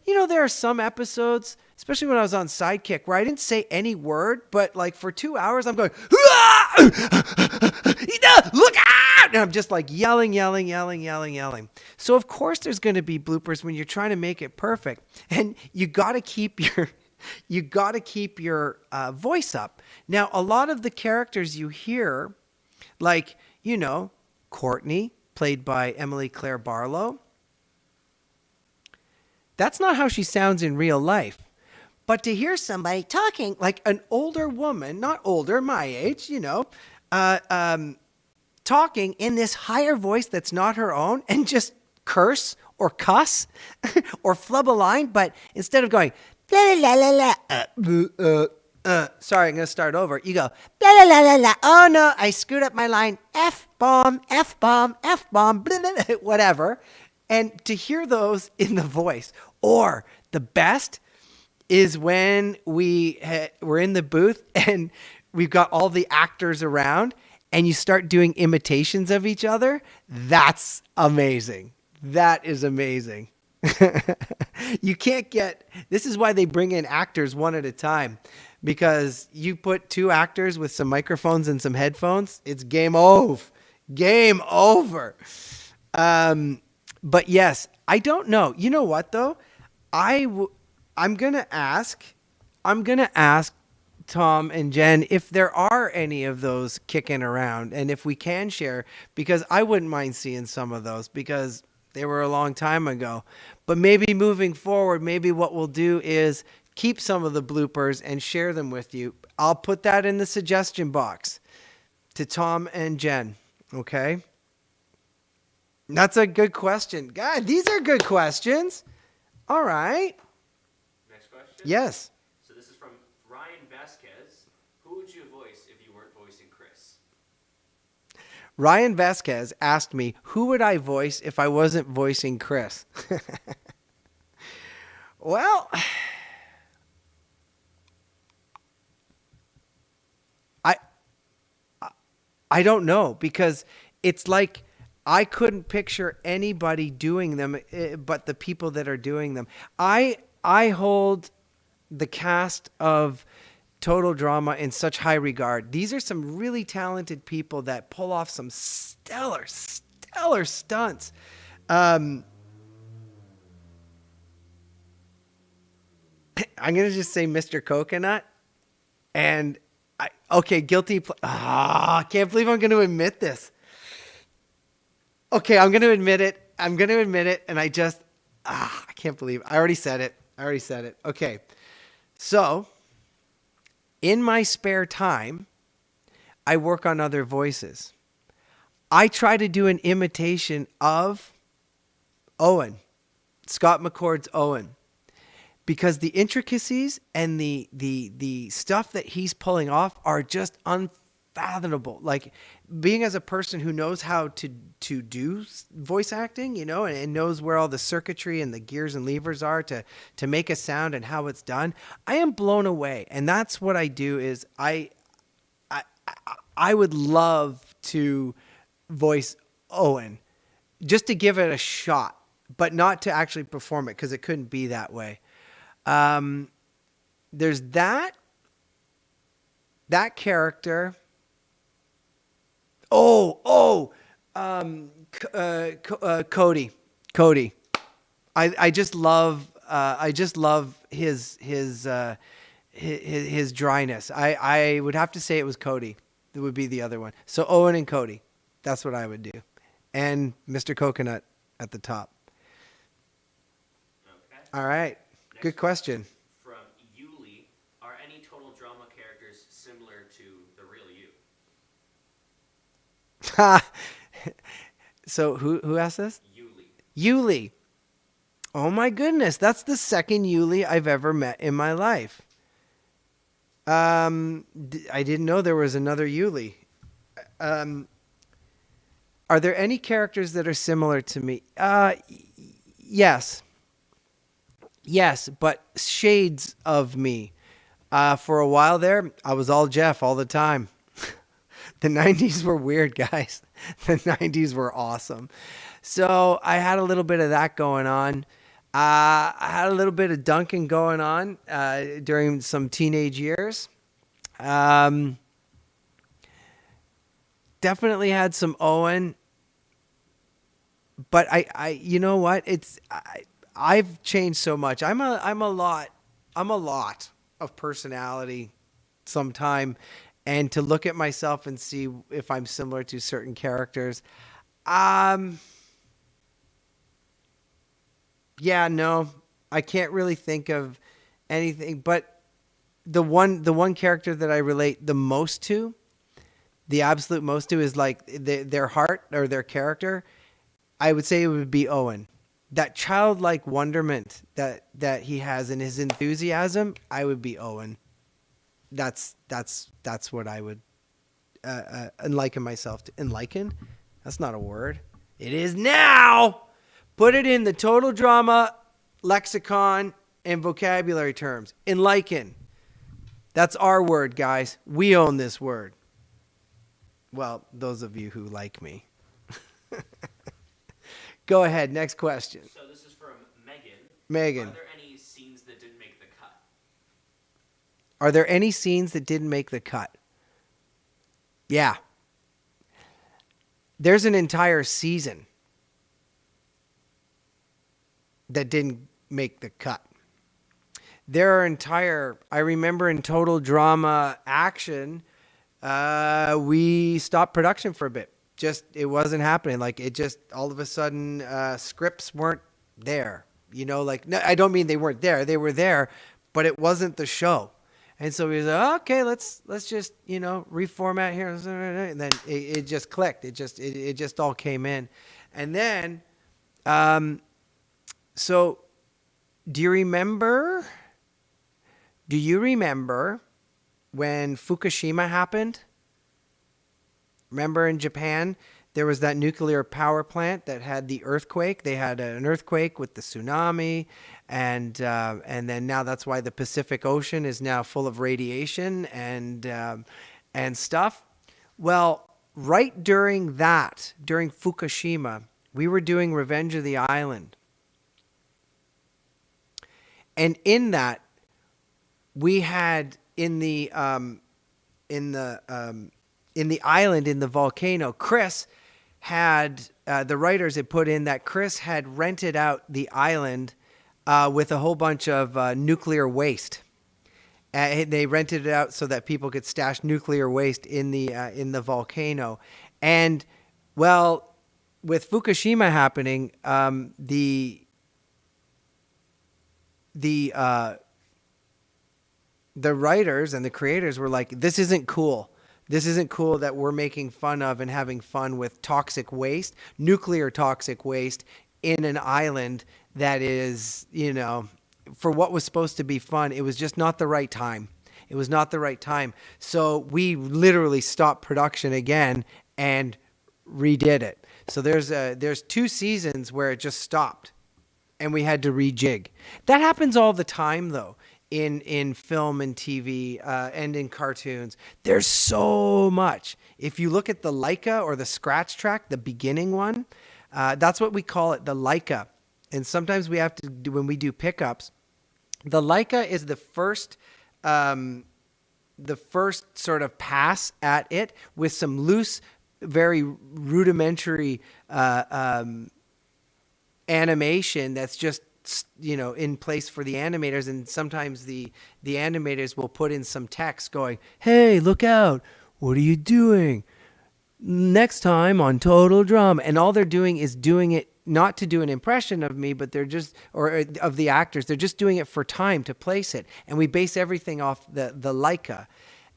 you know, there are some episodes, especially when I was on Sidekick, where I didn't say any word, but like for 2 hours, I'm going, look out! And I'm just like yelling. So of course there's going to be bloopers when you're trying to make it perfect, and you got to keep your voice up. Now, a lot of the characters you hear, like, you know, Courtney, played by Emily Claire Barlow, that's not how she sounds in real life. But to hear somebody talking like an older woman, not older, my age, you know, talking in this higher voice that's not her own and just curse or cuss or flub a line, but instead of going, la la la la la, sorry, I'm going to start over. You go, la la la la la, oh no, I screwed up my line, F-bomb, F-bomb, F-bomb, blah, blah, blah, whatever. And to hear those in the voice, or the best is when we're in the booth and we've got all the actors around and you start doing imitations of each other. That's amazing. That is amazing. You can't this is why they bring in actors one at a time, because you put 2 actors with some microphones and some headphones, it's game over. Game over. But yes, I don't know. You know what though? I'm going to ask Tom and Jen if there are any of those kicking around and if we can share, because I wouldn't mind seeing some of those because they were a long time ago. But maybe moving forward, maybe what we'll do is keep some of the bloopers and share them with you. I'll put that in the suggestion box to Tom and Jen. Okay? That's a good question. God, these are good questions. All right. Next question? Yes. So this is from Ryan Vasquez. Who would you voice if you weren't voicing Chris? Ryan Vasquez asked me, who would I voice if I wasn't voicing Chris? Well, I don't know, because it's like I couldn't picture anybody doing them but the people that are doing them. I hold the cast of Total Drama in such high regard. These are some really talented people that pull off some stellar stunts. I'm going to just say Mr. Coconut. And guilty. I can't believe I'm going to admit this. Okay, I'm going to admit it. And I can't believe I already said it. Okay. So in my spare time, I work on other voices. I try to do an imitation of Owen, Scott McCord's Owen, because the intricacies and the stuff that he's pulling off are just unfathomable. Like, being as a person who knows how to do voice acting, you know, and knows where all the circuitry and the gears and levers are to make a sound and how it's done, I am blown away. And that's what I do is I would love to voice Owen just to give it a shot, but not to actually perform it, because it couldn't be that way. There's that character. Cody. I just love his dryness. I would have to say it was Cody. That would be the other one. So Owen and Cody. That's what I would do. And Mr. Coconut at the top. Okay. All right. Next Good question. From Yuli. Are any Total Drama characters similar to the real you? So who asked this? Yuli. Yuli. Oh my goodness, that's the second Yuli I've ever met in my life. I didn't know there was another Yuli. Are there any characters that are similar to me? Yes. Yes, but shades of me. For a while there, I was all Jeff all the time. The 90s were weird, guys. The 90s were awesome. So I had a little bit of that going on. I had a little bit of Duncan going on during some teenage years. Definitely had some Owen. But I you know what? I've changed so much. I'm a lot of personality sometime, and to look at myself and see if I'm similar to certain characters. Yeah, no. I can't really think of anything, but the one character that I relate the most to, the absolute most to, is like their heart or their character. I would say it would be Owen. That childlike wonderment that he has in his enthusiasm, I would be Owen. That's what I would enliken myself to. Enliken? That's not a word. It is now. Put it in the total drama lexicon and vocabulary terms. Enliken. That's our word, guys. We own this word. Well, those of you who like me. Go ahead. Next question. So this is from Megan. Megan. Are there any scenes that didn't make the cut? Are there any scenes that didn't make the cut? Yeah. There's an entire season that didn't make the cut. I remember in Total Drama Action, we stopped production for a bit. It wasn't happening. Like, it just, all of a sudden, scripts weren't there. No, I don't mean they weren't there. They were there, but it wasn't the show. And so we was like, okay, let's just, reformat here. And then it just clicked. It just all came in. And then, so do you remember when Fukushima happened? Remember in Japan, there was that nuclear power plant that had the earthquake. They had an earthquake with the tsunami, and then now that's why the Pacific Ocean is now full of radiation and stuff. Well, right during Fukushima, we were doing Revenge of the Island, and in that, we had in the island, in the volcano, Chris had, the writers had put in that Chris had rented out the island with a whole bunch of nuclear waste. They rented it out so that people could stash nuclear waste in the volcano. And, well, with Fukushima happening, the writers and the creators were like, this isn't cool. This isn't cool that we're making fun of and having fun with toxic waste, nuclear toxic waste, in an island that is, for what was supposed to be fun, it was just not the right time. It was not the right time. So we literally stopped production again and redid it. So there's 2 seasons where it just stopped and we had to rejig. That happens all the time, though. In film and TV and in cartoons. There's so much. If you look at the Leica or the scratch track, the beginning one, that's what we call it, the Leica. And sometimes we have to do, when we do pickups, the Leica is the first sort of pass at it with some loose, very rudimentary animation that's just in place for the animators, and sometimes the animators will put in some text going, hey, look out, what are you doing next time on Total Drama? And all they're doing is doing it not to do an impression of me, but they're just, or of the actors, they're just doing it for time to place it. And we base everything off the Leica.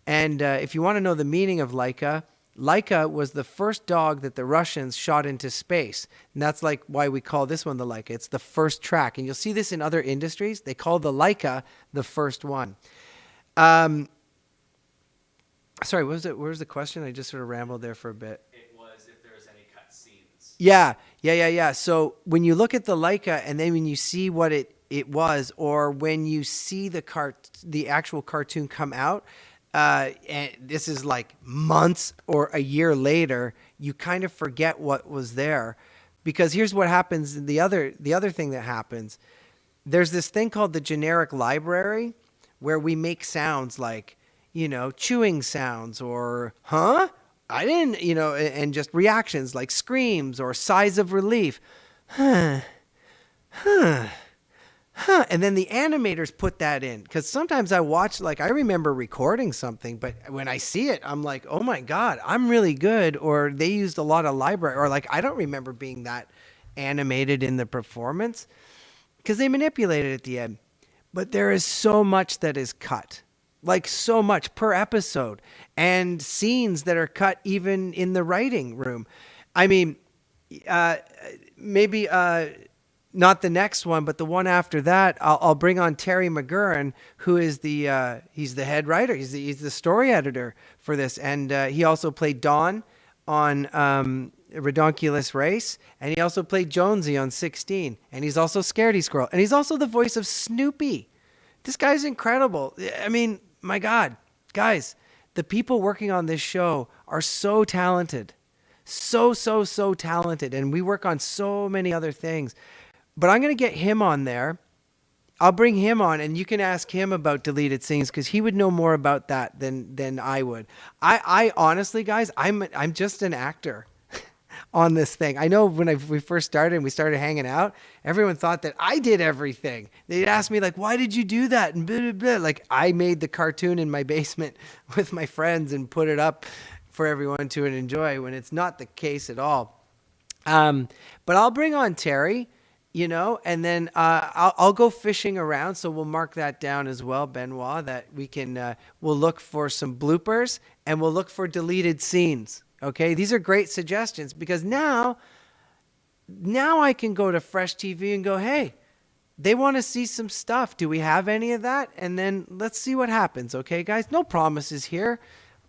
And if you want to know the meaning of Leica, Laika was the first dog that the Russians shot into space. And that's like why we call this one the Laika. It's the first track. And you'll see this in other industries. They call the Laika the first one. Sorry, what was it? Where was the question? I just sort of rambled there for a bit. It was if there was any cut scenes. Yeah. So when you look at the Laika and then when you see what it was, or when you see the actual cartoon come out, and this is like months or a year later, you kind of forget what was there, because here's what happens. The other thing that happens, there's this thing called the generic library, where we make sounds like, chewing sounds, or I didn't, and just reactions like screams or sighs of relief. And then the animators put that in, because sometimes I watch, like, I remember recording something, but when I see it, I'm like, oh my God, I'm really good. Or they used a lot of library, or like, I don't remember being that animated in the performance, because they manipulated at the end. But there is so much that is cut, like so much per episode, and scenes that are cut even in the writing room. I mean, maybe not the next one, but the one after that, I'll bring on Terry McGurran, who is he's the head writer. He's the story editor for this. And he also played Don on Redonkulous Race. And he also played Jonesy on 16. And he's also Scaredy Squirrel. And he's also the voice of Snoopy. This guy's incredible. I mean, my God, guys, the people working on this show are so talented. So talented. And we work on so many other things. But I'm going to get him on there. I'll bring him on, and you can ask him about deleted scenes, because he would know more about that than I would. I honestly, guys, I'm just an actor on this thing. I know when we first started and we started hanging out, everyone thought that I did everything. They'd ask me, like, why did you do that? And blah, blah, blah. Like, I made the cartoon in my basement with my friends and put it up for everyone to enjoy, when it's not the case at all. But I'll bring on Terry. And then I'll go fishing around. So we'll mark that down as well, Benoit, that we can, we'll look for some bloopers and we'll look for deleted scenes. Okay. These are great suggestions, because now I can go to Fresh TV and go, hey, they want to see some stuff. Do we have any of that? And then let's see what happens. Okay, guys, no promises here,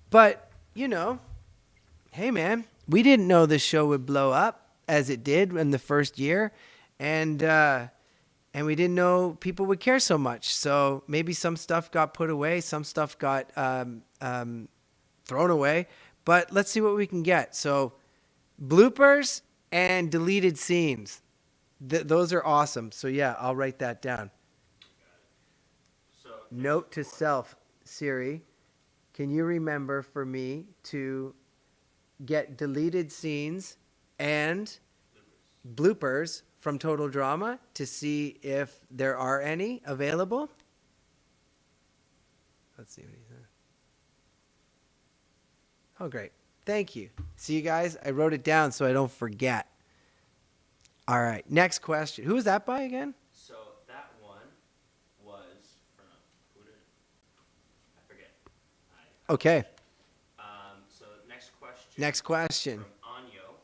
but hey man, we didn't know this show would blow up as it did in the first year. And we didn't know people would care so much. So maybe some stuff got put away, some stuff got thrown away. But let's see what we can get. So bloopers and deleted scenes. Those are awesome. So yeah, I'll write that down. So, Note to self, Siri, can you remember for me to get deleted scenes and bloopers from Total Drama, to see if there are any available? Let's see what he said. Oh, great. Thank you. See, you guys, I wrote it down so I don't forget. All right. Next question. Who was that by again? So that one was from, who did it? I forget. Okay. So next question. Next question. From Anyo.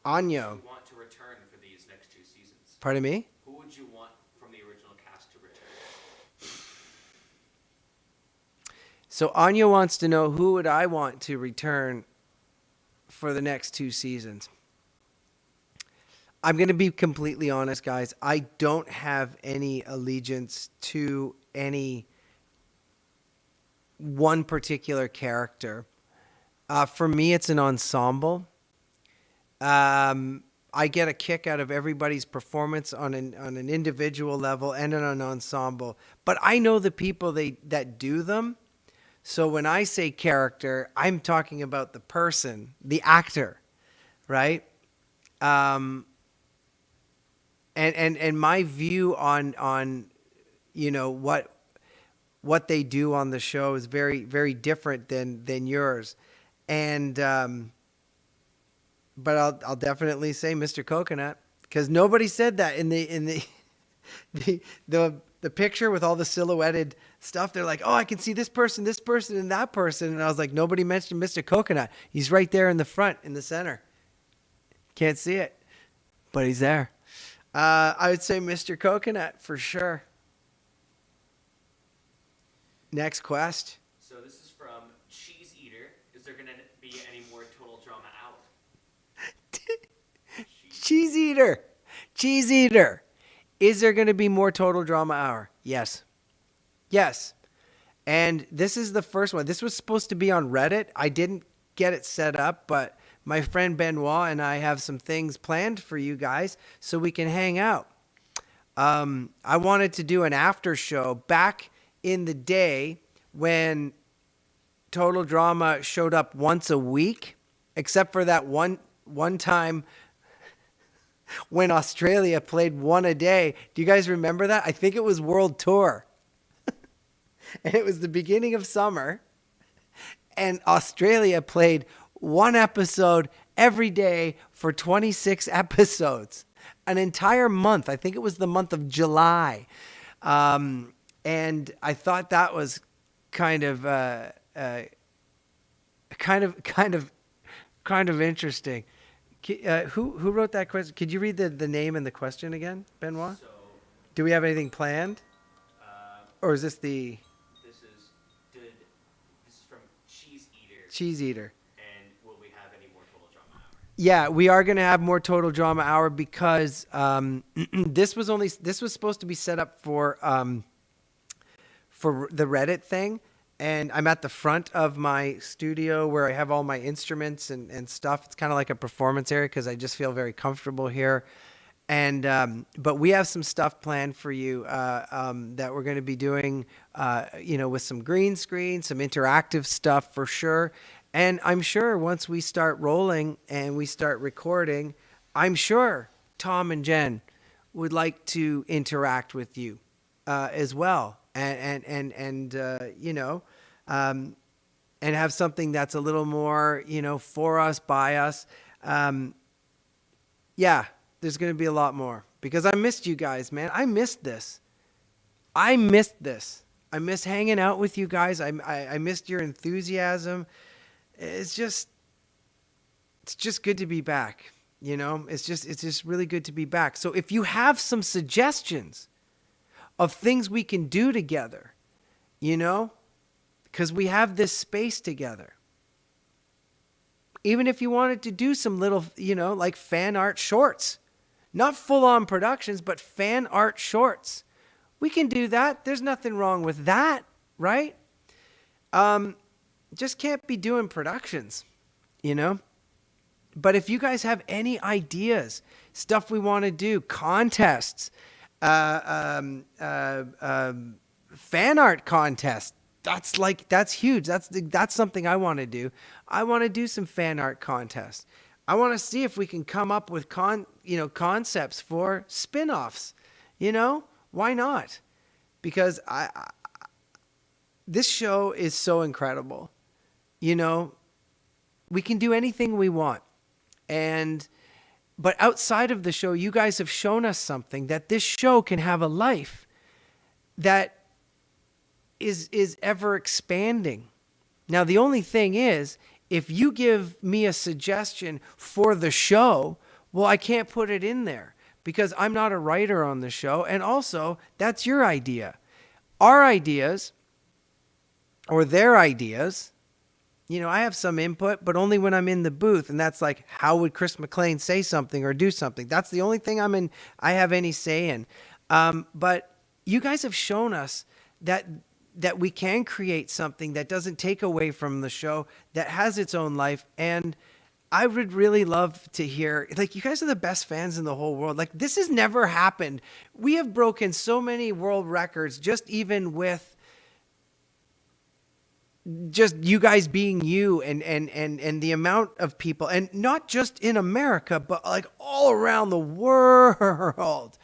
Anyo. Who would you want to return for these next 2 seasons? Pardon me? Who would you want from the original cast to return? So Anya wants to know, who would I want to return for the next 2 seasons? I'm going to be completely honest, guys. I don't have any allegiance to any one particular character. For me, it's an ensemble. I get a kick out of everybody's performance on an individual level and on an ensemble. But I know the people that do them. So when I say character, I'm talking about the person, the actor, right? And my view on what they do on the show is very, very different than yours. And but I'll definitely say Mr. Coconut, because nobody said that in the the picture with all the silhouetted stuff. They're like, oh, I can see this person, and that person. And I was like, nobody mentioned Mr. Coconut. He's right there in the front, in the center. Can't see it, but he's there. I would say Mr. Coconut for sure. Next quest. So this is from Cheese Eater. Is there going to be any more Total Drama out? Cheese Eater. Cheese Eater. Is there going to be more Total Drama Hour? Yes. Yes. And this is the first one. This was supposed to be on Reddit. I didn't get it set up, but my friend Benoit and I have some things planned for you guys so we can hang out. I wanted to do an after show back in the day when Total Drama showed up once a week, except for that one time when Australia played one a day. Do you guys remember that? I think it was World Tour. And it was the beginning of summer. And Australia played one episode every day for 26 episodes. An entire month. I think it was the month of July. And I thought that was kind of interesting. Who wrote that question? Could you read the name and the question again, Benoit? So, do we have anything planned? Or is this the... This is from Cheese Eater. Cheese Eater. And will we have any more Total Drama Hour? Yeah, we are going to have more Total Drama Hour because this was supposed to be set up for the Reddit thing. And I'm at the front of my studio where I have all my instruments and stuff. It's kind of like a performance area because I just feel very comfortable here. And but we have some stuff planned for you that we're going to be doing, with some green screen, some interactive stuff for sure. And I'm sure once we start rolling and we start recording, I'm sure Tom and Jen would like to interact with you as well. And have something that's a little more, for us, by us. Yeah, there's going to be a lot more because I missed you guys, man. I missed this. I miss hanging out with you guys. I missed your enthusiasm. It's just good to be back. It's just really good to be back. So if you have some suggestions of things we can do together, because we have this space together. Even if you wanted to do some little, like fan art shorts, not full-on productions, but fan art shorts. We can do that. There's nothing wrong with that, right? Just can't be doing productions, But if you guys have any ideas, stuff we want to do, contests, fan art contests, that's huge. That's something I want to do. I want to do some fan art contests. I want to see if we can come up with concepts for spin-offs. Why not? Because this show is so incredible. We can do anything we want. But outside of the show, you guys have shown us something that this show can have a life that is ever expanding. Now, the only thing is, if you give me a suggestion for the show, well, I can't put it in there because I'm not a writer on the show. And also, that's your idea. Our ideas, or their ideas, I have some input, but only when I'm in the booth. And that's like, how would Chris Mclean say something or do something? That's the only thing I have any say in. But you guys have shown us that we can create something that doesn't take away from the show, that has its own life. And I would really love to hear, you guys are the best fans in the whole world. This has never happened. We have broken so many world records, just even with just you guys being you and the amount of people, and not just in America, but all around the world,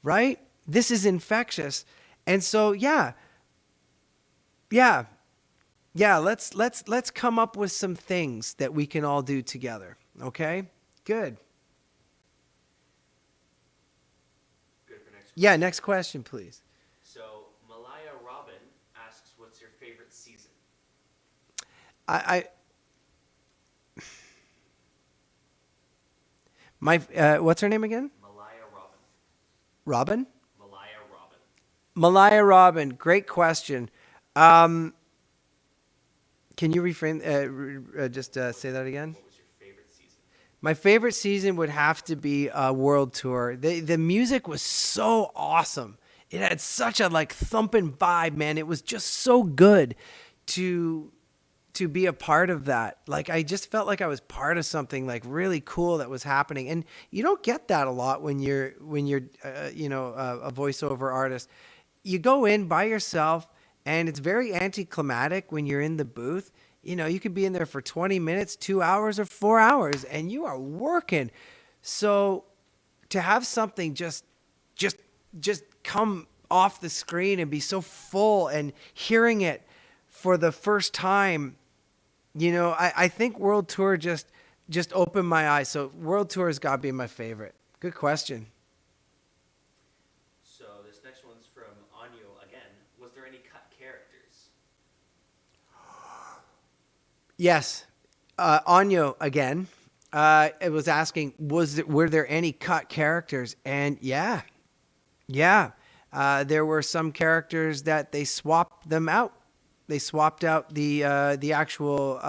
right? This is infectious. And so, yeah, let's come up with some things that we can all do together. Okay? Good. Good for next question. Yeah, next question, please. So what's your favorite season? I my what's her name again? Malaya Robin. Robin? Malaya Robin. Malaya Robin. Great question. Um, can you reframe? Just say that again. What was your favorite season? My favorite season would have to be World Tour. The music was so awesome. It had such a like thumping vibe, man. It was just so good to be a part of that. Like I just felt like I was part of something like really cool that was happening. And you don't get that a lot when you're a voiceover artist. You go in by yourself and it's very anticlimactic when you're in the booth. You know, you could be in there for 20 minutes, 2 hours or 4 hours and you are working. So to have something just come off the screen and be so full and hearing it for the first time, you know, I think World Tour just opened my eyes. So World Tour has got to be my favorite. Good question. So this next one's from Anyo again. Was there any cut characters? Yes. Anyo again. It was asking, were there any cut characters? And yeah. There were some characters that they swapped them out. They swapped out the actual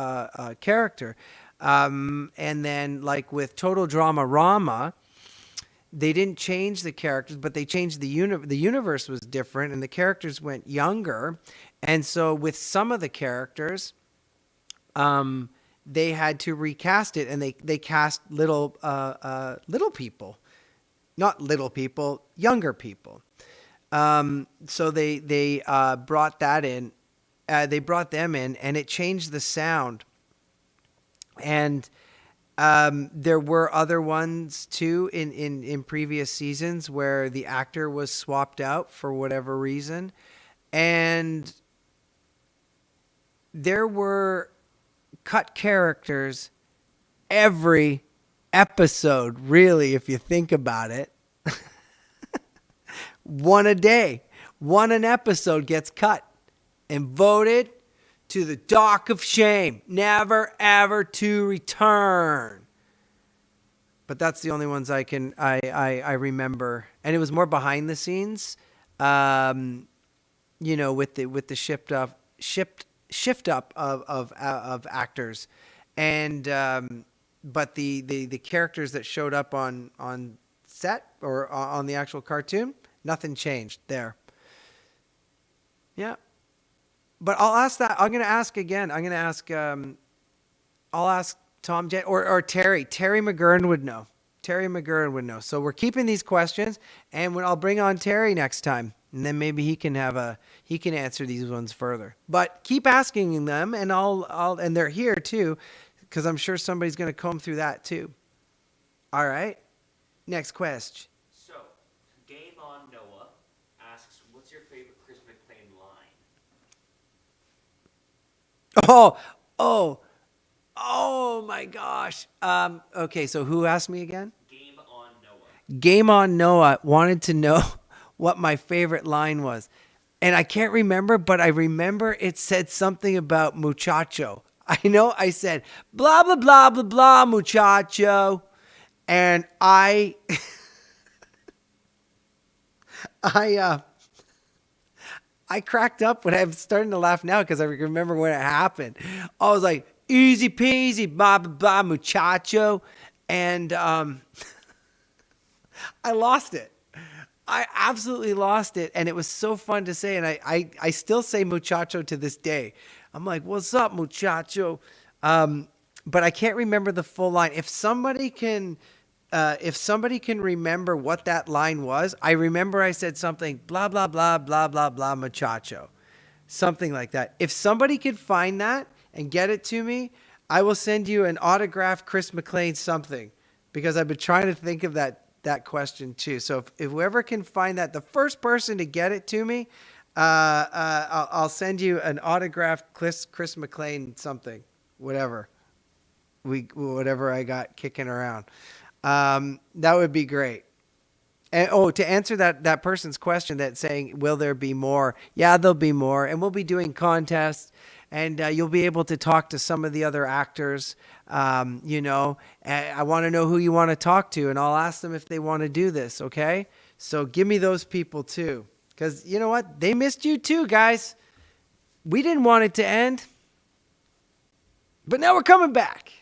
character, and then like with Total Drama Rama, they didn't change the characters, but they changed the universe was different, and the characters went younger, and so with some of the characters, they had to recast it, and they cast little people, not little people, younger people. So they brought that in. They brought them in, and it changed the sound. And there were other ones too in previous seasons where the actor was swapped out for whatever reason, and there were cut characters every episode. Really, if you think about it, one a day, one an episode gets cut and voted to the dock of shame, never ever to return. But that's the only ones I remember, and it was more behind the scenes, with the shift up of actors, and but the characters that showed up on set or on the actual cartoon, nothing changed there. Yeah. But I'll ask that. I'm going to ask again. I'm going to ask. I'll ask Tom or Terry. Terry McGurn would know. Terry McGurn would know. So we're keeping these questions, and I'll bring on Terry next time, and then maybe he can answer these ones further. But keep asking them, and and they're here too, because I'm sure somebody's going to comb through that too. All right. Next question. So, Game on Noah asks, "What's your favorite Chris Mclean line?" Oh my gosh. Okay, so who asked me again? Game on Noah. Game on Noah wanted to know what my favorite line was. And I can't remember, but I remember it said something about muchacho. I know I said, blah, blah, blah, blah, blah, muchacho. And I cracked up when I'm starting to laugh now because I remember when it happened. I was like, easy peasy, blah, blah, blah, muchacho. And I lost it. I absolutely lost it. And it was so fun to say. And I still say muchacho to this day. I'm like, what's up, muchacho? But I can't remember the full line. If somebody can remember what that line was, I remember I said something, blah, blah, blah, blah, blah, blah, muchacho. Something like that. If somebody could find that and get it to me, I will send you an autographed Chris Mclean something, because I've been trying to think of that question too. So if whoever can find that, the first person to get it to me, I'll send you an autographed Chris Mclean something, whatever I got kicking around. That would be great. And, to answer that person's question that's saying, will there be more? Yeah, there'll be more. And we'll be doing contests. And you'll be able to talk to some of the other actors. I want to know who you want to talk to. And I'll ask them if they want to do this, okay? So give me those people too. Because you know what? They missed you too, guys. We didn't want it to end. But now we're coming back.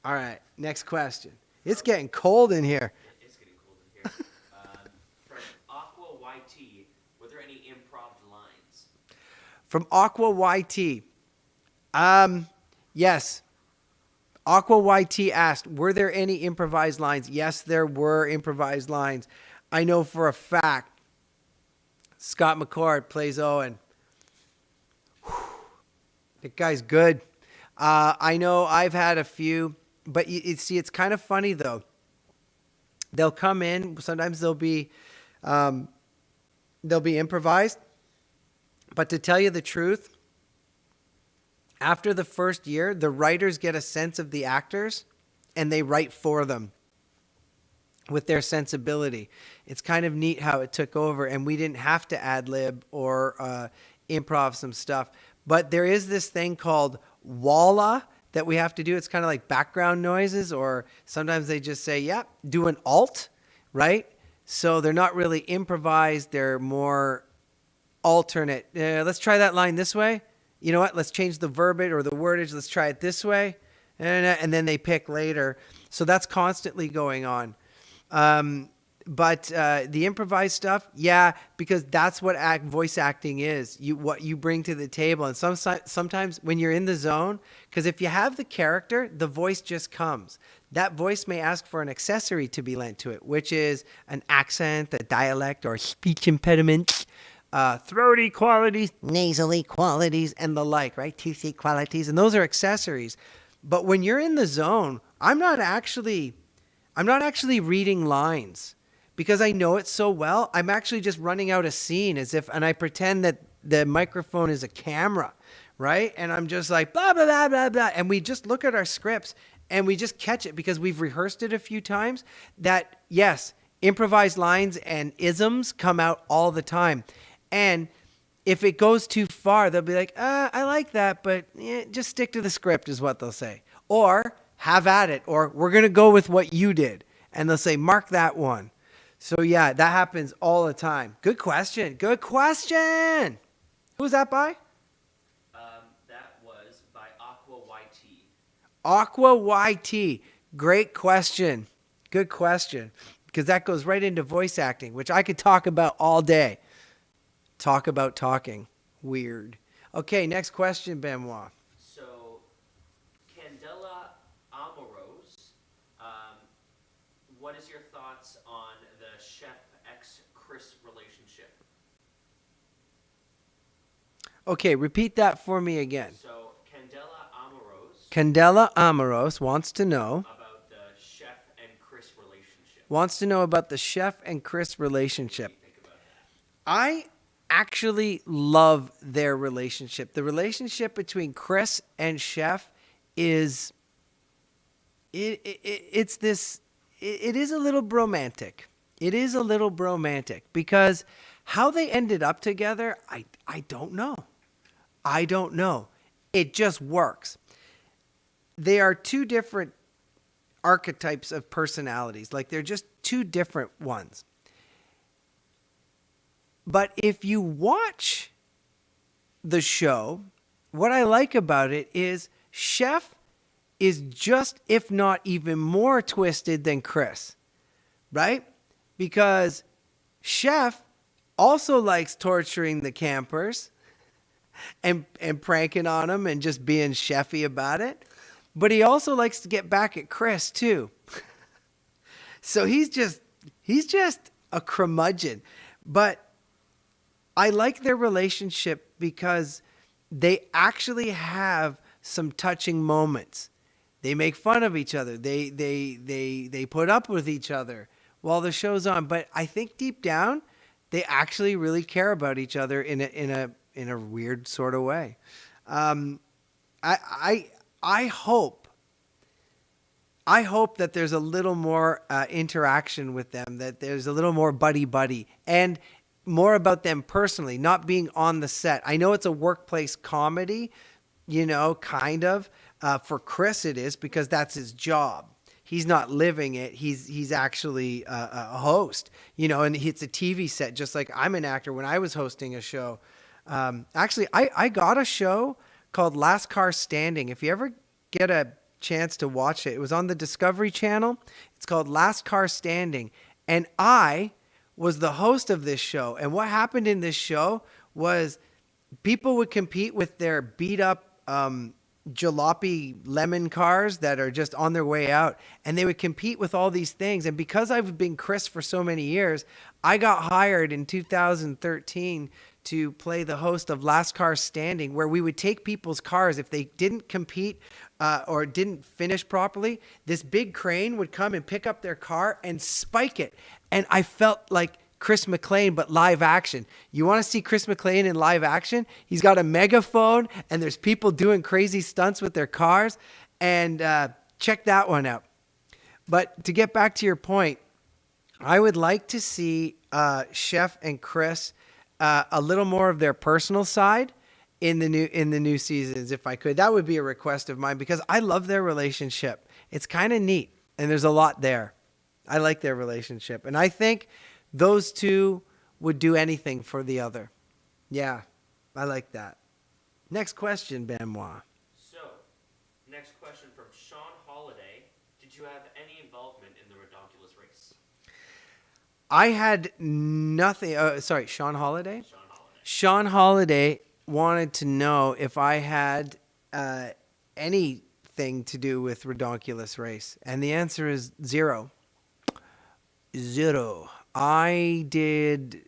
All right, next question. It's getting cold in here. It's getting cold in here. From Aqua YT, were there any improv lines? From Aqua YT. Yes. Aqua YT asked, were there any improvised lines? Yes, there were improvised lines. I know for a fact Scott McCord plays Owen. Whew. That guy's good. I know I've had a few, but it's kind of funny though. They'll come in. Sometimes they'll be improvised. But to tell you the truth, after the first year, the writers get a sense of the actors and they write for them with their sensibility. It's kind of neat how it took over, and we didn't have to ad-lib or improv some stuff. But there is this thing called walla that we have to do. It's kind of like background noises, or sometimes they just say, yeah, do an alt, right? So they're not really improvised. They're more alternate. Let's try that line this way. You know what? Let's change the verbiage or the wordage. Let's try it this way. And then they pick later. So that's constantly going on. But the improvised stuff, yeah, because that's what voice acting is. What you bring to the table. And sometimes when you're in the zone, because if you have the character, the voice just comes. That voice may ask for an accessory to be lent to it, which is an accent, a dialect, or speech impediment, throaty qualities, nasally qualities, and the like, right? Toothy qualities. And those are accessories. But when you're in the zone, I'm not actually reading lines because I know it so well. I'm actually just running out a scene and I pretend that the microphone is a camera, right? And I'm just like, blah, blah, blah, blah, blah. And we just look at our scripts and we just catch it because we've rehearsed it a few times that, yes, improvised lines and isms come out all the time. And if it goes too far, they'll be like, I like that, but just stick to the script is what they'll say. Or have at it, or we're going to go with what you did. And they'll say, mark that one. So yeah, that happens all the time. Good question. Good question. Who's that by? That was by Aqua YT. Aqua YT. Great question. Good question. Because that goes right into voice acting, which I could talk about all day. Talk about talking. Weird. Okay, next question, Benoit. So, Candela Amoros, what is your thoughts on the Chef X Chris relationship? Okay, repeat that for me again. So, Candela Amoros wants to know about the Chef and Chris relationship. Wants to know about the Chef and Chris relationship. What do you think about that? I actually love their relationship. The relationship between Chris and Chef is it is a little bromantic. It is a little bromantic because how they ended up together, I don't know. I don't know. It just works. They are two different archetypes of personalities. Like they're just two different ones. But if you watch the show, what I like about it is Chef is just, if not even more twisted than Chris, right? Because Chef also likes torturing the campers and pranking on them and just being chefy about it. But he also likes to get back at Chris too. So he's just a curmudgeon. But I like their relationship because they actually have some touching moments. They make fun of each other. They put up with each other while the show's on. But I think deep down, they actually really care about each other in a weird sort of way. I hope I hope that there's a little more interaction with them, that there's a little more buddy, and more about them personally, not being on the set. I know it's a workplace comedy, kind of. For Chris, it is because that's his job. He's not living it. He's actually a host, and it's a TV set, just like I'm an actor when I was hosting a show. Actually, I got a show called Last Car Standing. If you ever get a chance to watch it, it was on the Discovery Channel. It's called Last Car Standing. And I was the host of this show. And what happened in this show was people would compete with their beat up jalopy lemon cars that are just on their way out, and they would compete with all these things. And because I've been Chris for so many years, I got hired in 2013 to play the host of Last Car Standing, where we would take people's cars if they didn't compete or didn't finish properly. This big crane would come and pick up their car and spike it, and I felt like Chris Mclean, but live action. You want to see Chris Mclean in live action? He's got a megaphone, and there's people doing crazy stunts with their cars. And check that one out. But to get back to your point, I would like to see Chef and Chris a little more of their personal side in the new seasons, if I could. That would be a request of mine because I love their relationship. It's kind of neat, and there's a lot there. I like their relationship, and I think those two would do anything for the other. Yeah, I like that. Next question, Benoit. So, next question from Sean Holiday. Did you have any involvement in the Redonkulous race? I had nothing. Sorry, Sean Holiday? Sean Holiday. Sean Holiday wanted to know if I had anything to do with Redonkulous race. And the answer is zero. Zero. I didn't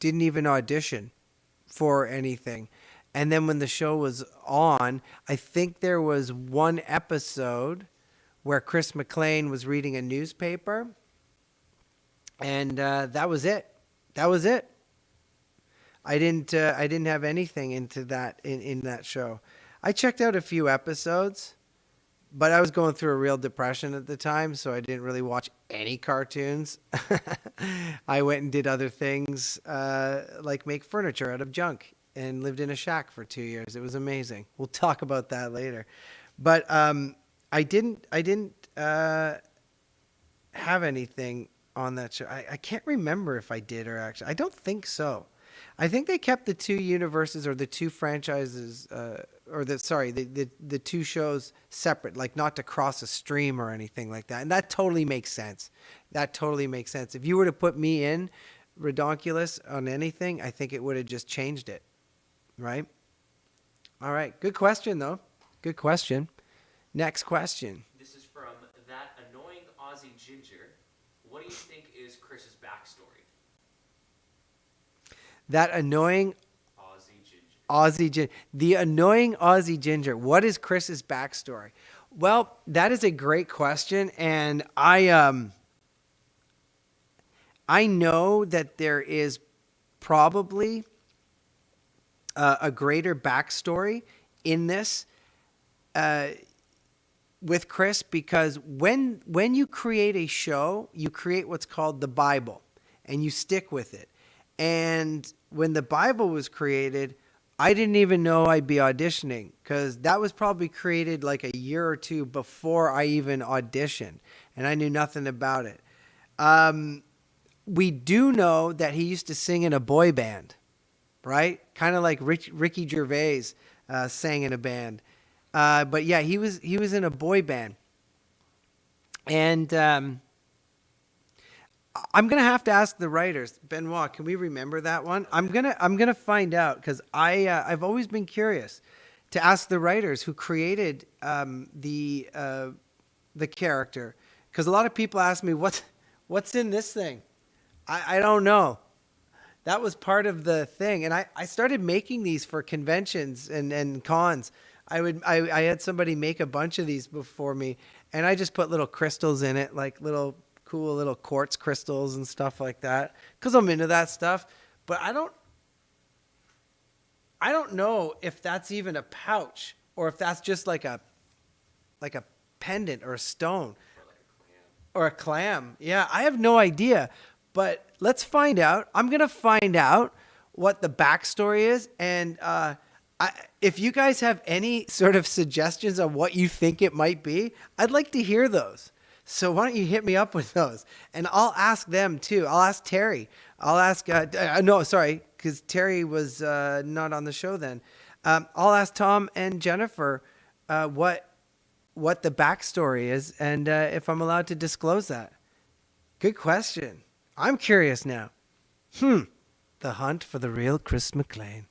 even audition for anything. And then when the show was on, I think there was one episode where Chris Mclean was reading a newspaper, and that was it. That was it. I didn't have anything into that in that show. I checked out a few episodes, but I was going through a real depression at the time, so I didn't really watch any cartoons. I went and did other things, like make furniture out of junk, and lived in a shack for 2 years. It was amazing. We'll talk about that later. But I didn't have anything on that show. I can't remember if I did or actually. I don't think so. I think they kept the two universes or the two franchises, the two shows separate, like not to cross a stream or anything like that. And that totally makes sense. That totally makes sense. If you were to put me in Redonkulous on anything, I think it would have just changed it. Right? All right. Good question, though. Good question. Next question. This is from That Annoying Aussie Ginger. What do you think is Chris's backstory? That annoying Aussie Ginger. The annoying Aussie Ginger. What is Chris's backstory? Well, that is a great question, and I know that there is probably a greater backstory in this with Chris, because when you create a show, you create what's called the Bible, and you stick with it. And when the Bible was created, I didn't even know I'd be auditioning, because that was probably created like a year or two before I even auditioned, and I knew nothing about it. We do know that he used to sing in a boy band, right? Kind of like Ricky Gervais sang in a band. But yeah, he was in a boy band. And I'm gonna have to ask the writers. Benoit, can we remember that one? I'm gonna find out, because I've always been curious to ask the writers who created the character, because a lot of people ask me what's in this thing. I don't know. That was part of the thing, and I started making these for conventions and cons. I had somebody make a bunch of these before me, and I just put little crystals in it, like little cool little quartz crystals and stuff like that, because I'm into that stuff. But I don't know if that's even a pouch or if that's just like a pendant or a stone Or like a clam. or a clam. Yeah, I have no idea, but let's find out. I'm gonna find out what the backstory is, and if you guys have any sort of suggestions on what you think it might be, I'd like to hear those. So why don't you hit me up with those, and I'll ask them too. I'll ask Terry. I'll ask no, sorry, because Terry was not on the show then. I'll ask Tom and Jennifer what the backstory is, and if I'm allowed to disclose that. Good question. I'm curious now. The hunt for the real Chris McClean.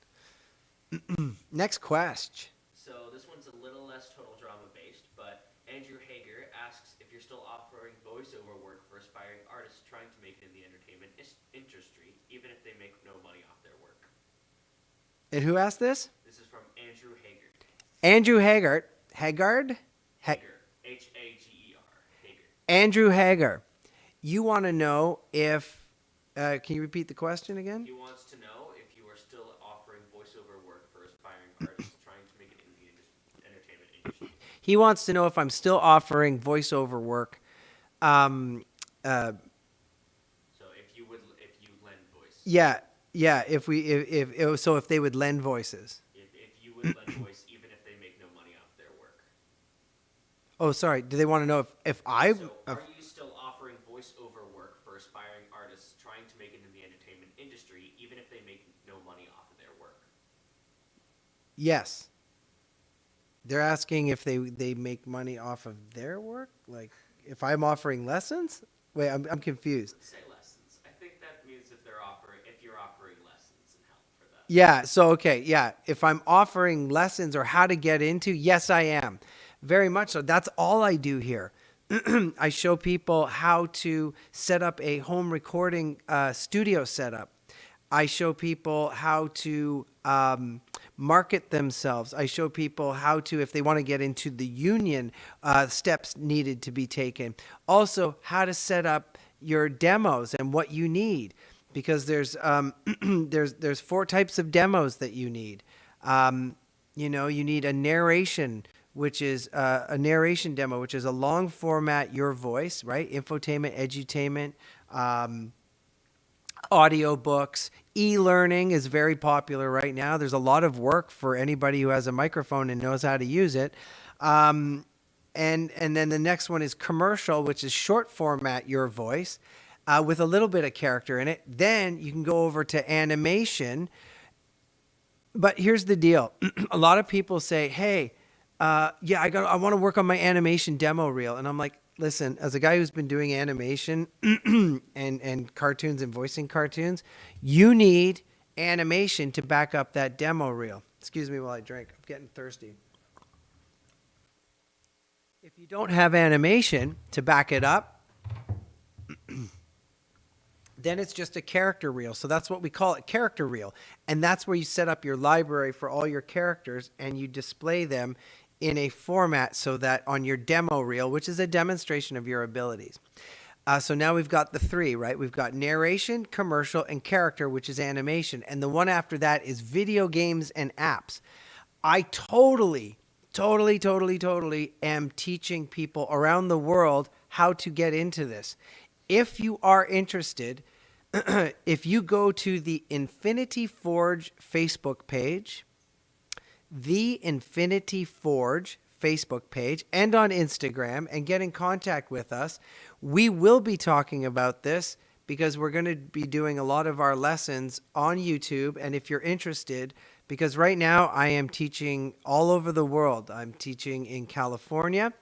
Next question. So this one's a little less total drama based, but Andrew Hager asks if you're still offering voiceover work for aspiring artists trying to make it in the entertainment industry, even if they make no money off their work. And who asked this? This is from Andrew Hager. Andrew Haggard. Haggard? Hager. H-A-G-E-R. Hager. Andrew Hager. You want to know if... can you repeat the question again? He wants to know if you are still offering voiceover work for aspiring artists trying to make it in the entertainment industry. He wants to know if I'm still offering voiceover work. So if you lend voice. Yeah. If they would lend voices. If you would lend voice even if they make no money off their work. Oh, sorry. Do they want to know if I... So are you still offering voiceover work for aspiring artists trying to make it in the entertainment industry even if they make no money off of their work? Yes. They're asking if they make money off of their work? Like, if I'm offering lessons? Wait, I'm confused. Let's say lessons. I think that means if you're offering lessons and help for that. Yeah, so, okay, yeah. If I'm offering lessons or how to get into, yes, I am. Very much so. That's all I do here. I show people how to set up a home recording studio setup. I show people how to market themselves. I show people how to, if they want to get into the union, steps needed to be taken. Also, how to set up your demos and what you need, because there's there's 4 types of demos that you need. You need a narration, which is a narration demo, which is a long format, your voice, right? Infotainment, edutainment, audiobooks, e-learning is very popular right now. There's a lot of work for anybody who has a microphone and knows how to use it. And then the next one is commercial, which is short format, your voice, with a little bit of character in it. Then you can go over to animation. But here's the deal. A lot of people say, hey, I want to work on my animation demo reel. And I'm like, listen, as a guy who's been doing animation and cartoons and voicing cartoons, you need animation to back up that demo reel. Excuse me while I drink. I'm getting thirsty. If you don't have animation to back it up, then it's just a character reel. So that's what we call it, character reel. And that's where you set up your library for all your characters and you display them in a format so that on your demo reel, which is a demonstration of your abilities. So now we've got the 3, right? We've got narration, commercial, and character, which is animation. And the one after that is video games and apps. I totally am teaching people around the world how to get into this. If you are interested, if you go to the Infinity Forge Facebook page, the Infinity Forge Facebook page, and on Instagram, and get in contact with us, we will be talking about this because we're going to be doing a lot of our lessons on YouTube. And if you're interested, because right now I am teaching all over the world. I'm teaching in California.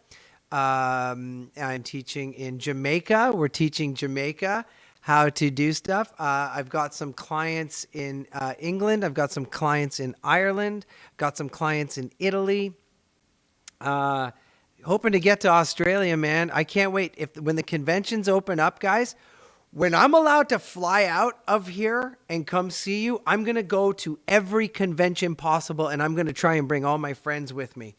I'm teaching in Jamaica. We're teaching Jamaica how to do stuff. I've got some clients in England. I've got some clients in Ireland. Got some clients in Italy. Hoping to get to Australia, man. I can't wait. When the conventions open up, guys, when I'm allowed to fly out of here and come see you, I'm going to go to every convention possible, and I'm going to try and bring all my friends with me.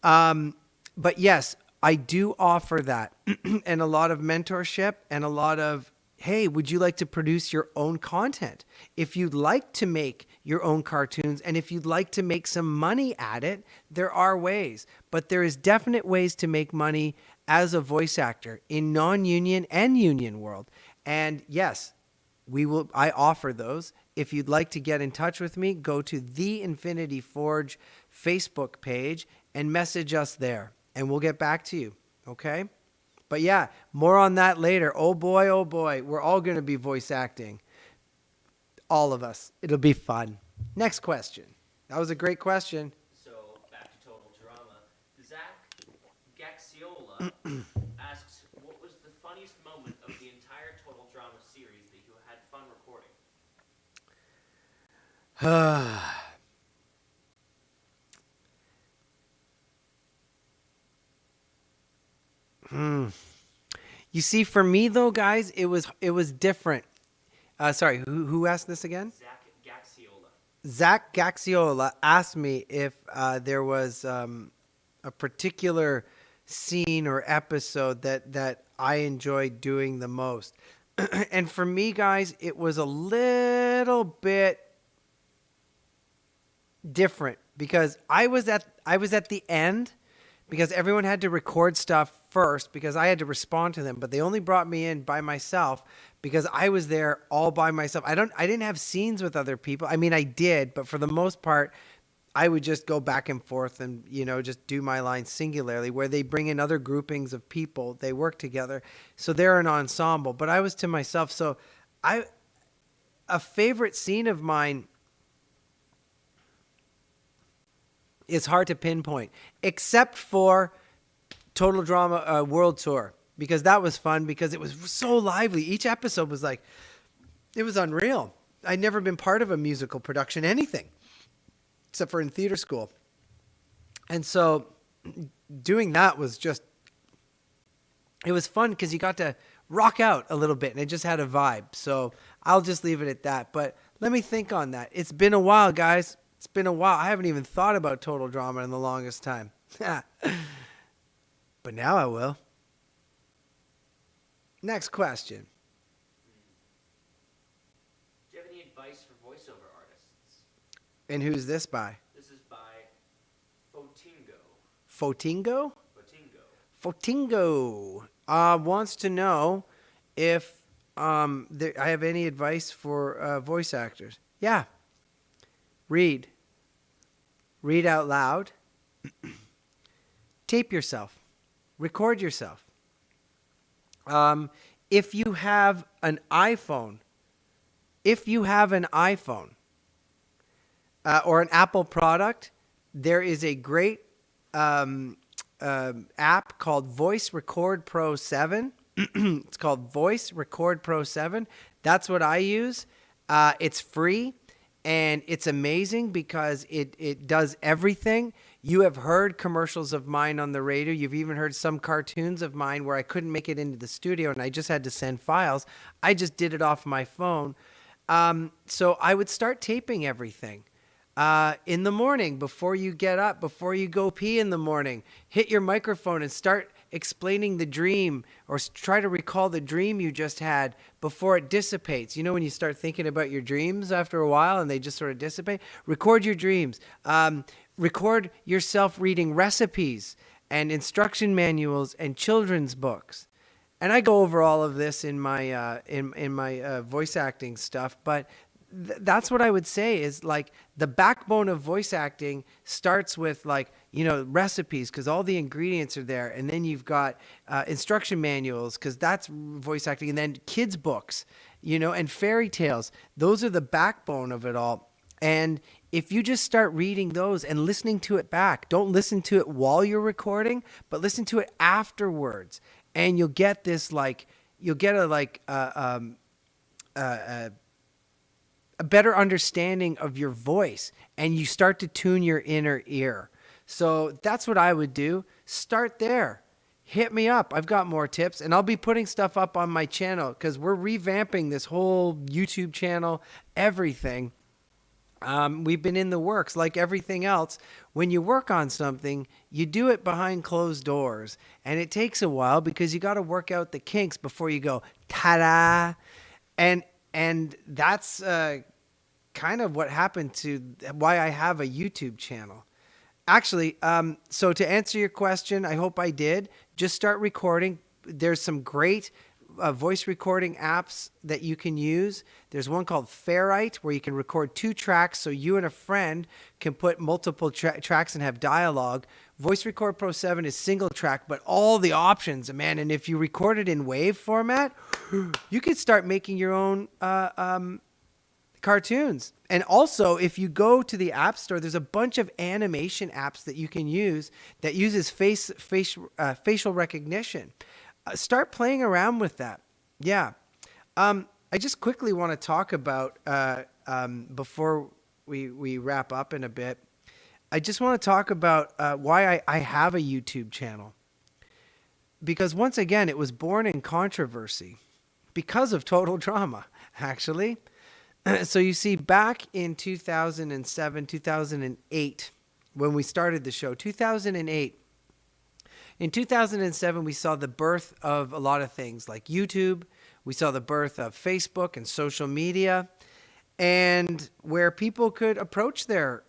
But yes, I do offer that and a lot of mentorship and a lot of hey, would you like to produce your own content? If you'd like to make your own cartoons and if you'd like to make some money at it, there are ways. But there is definite ways to make money as a voice actor in non-union and union world. And yes, I offer those. If you'd like to get in touch with me, go to the Infinity Forge Facebook page and message us there and we'll get back to you. Okay? But yeah, more on that later. Oh boy, we're all going to be voice acting. All of us. It'll be fun. Next question. That was a great question. So back to Total Drama. Zach Gaxiola asks, what was the funniest moment of the entire Total Drama series that you had fun recording? You see, for me though, guys, it was different. Sorry, who asked this again? Zach Gaxiola. Zach Gaxiola asked me if there was a particular scene or episode that I enjoyed doing the most. And for me, guys, it was a little bit different because I was at the end because everyone had to record stuff first because I had to respond to them, but they only brought me in by myself because I was there all by myself. I didn't have scenes with other people. I mean, I did, but for the most part, I would just go back and forth and, just do my lines singularly where they bring in other groupings of people. They work together. So they're an ensemble, but I was to myself. So a favorite scene of mine is hard to pinpoint, except for Total Drama World Tour, because that was fun because it was so lively. Each episode was like, it was unreal. I'd never been part of a musical production, anything, except for in theater school. And so doing that was just, it was fun because you got to rock out a little bit and it just had a vibe. So I'll just leave it at that. But let me think on that. It's been a while, guys. It's been a while. I haven't even thought about Total Drama in the longest time. But now I will. Next question. Do you have any advice for voiceover artists? And who's this by? This is by Fotingo. Fotingo? Fotingo. Fotingo wants to know if I have any advice for voice actors. Yeah. Read out loud. Tape yourself. Record yourself. If you have an iPhone, or an Apple product, there is a great app called Voice Record Pro 7. It's called Voice Record Pro 7. That's what I use. It's free. And it's amazing because it does everything. You have heard commercials of mine on the radio. You've even heard some cartoons of mine where I couldn't make it into the studio and I just had to send files. I just did it off my phone. So I would start taping everything. In the morning, before you get up, before you go pee in the morning, hit your microphone and start explaining the dream or try to recall the dream you just had before it dissipates. You know, when you start thinking about your dreams after a while and they just sort of dissipate, record your dreams. Record yourself reading recipes and instruction manuals and children's books. And I go over all of this in my voice acting stuff, but that's what I would say is like the backbone of voice acting starts with recipes because all the ingredients are there. And then you've got instruction manuals because that's voice acting. And then kids books, and fairy tales. Those are the backbone of it all. And if you just start reading those and listening to it back, don't listen to it while you're recording, but listen to it afterwards. And you'll get this a better understanding of your voice and you start to tune your inner ear. So that's what I would do. Start there. Hit me up. I've got more tips and I'll be putting stuff up on my channel because we're revamping this whole YouTube channel, everything. We've been in the works like everything else. When you work on something, you do it behind closed doors and it takes a while because you got to work out the kinks before you go, ta-da! And that's kind of what happened to why I have a YouTube channel. Actually, so to answer your question, I hope I did. Just start recording. There's some great voice recording apps that you can use. There's one called Ferrite where you can record 2 tracks so you and a friend can put multiple tracks and have dialogue. Voice Record Pro 7 is single track, but all the options, man. And if you record it in WAV format, you could start making your own cartoons. And also, if you go to the App Store, there's a bunch of animation apps that you can use that uses facial recognition. Start playing around with that. Yeah. I just quickly want to talk about, before we wrap up in a bit, I just want to talk about why I have a YouTube channel. Because once again, it was born in controversy because of Total Drama, actually. So you see, back in 2007, 2008, when we started the show, 2008, in 2007, we saw the birth of a lot of things like YouTube. We saw the birth of Facebook and social media, and where people could approach their,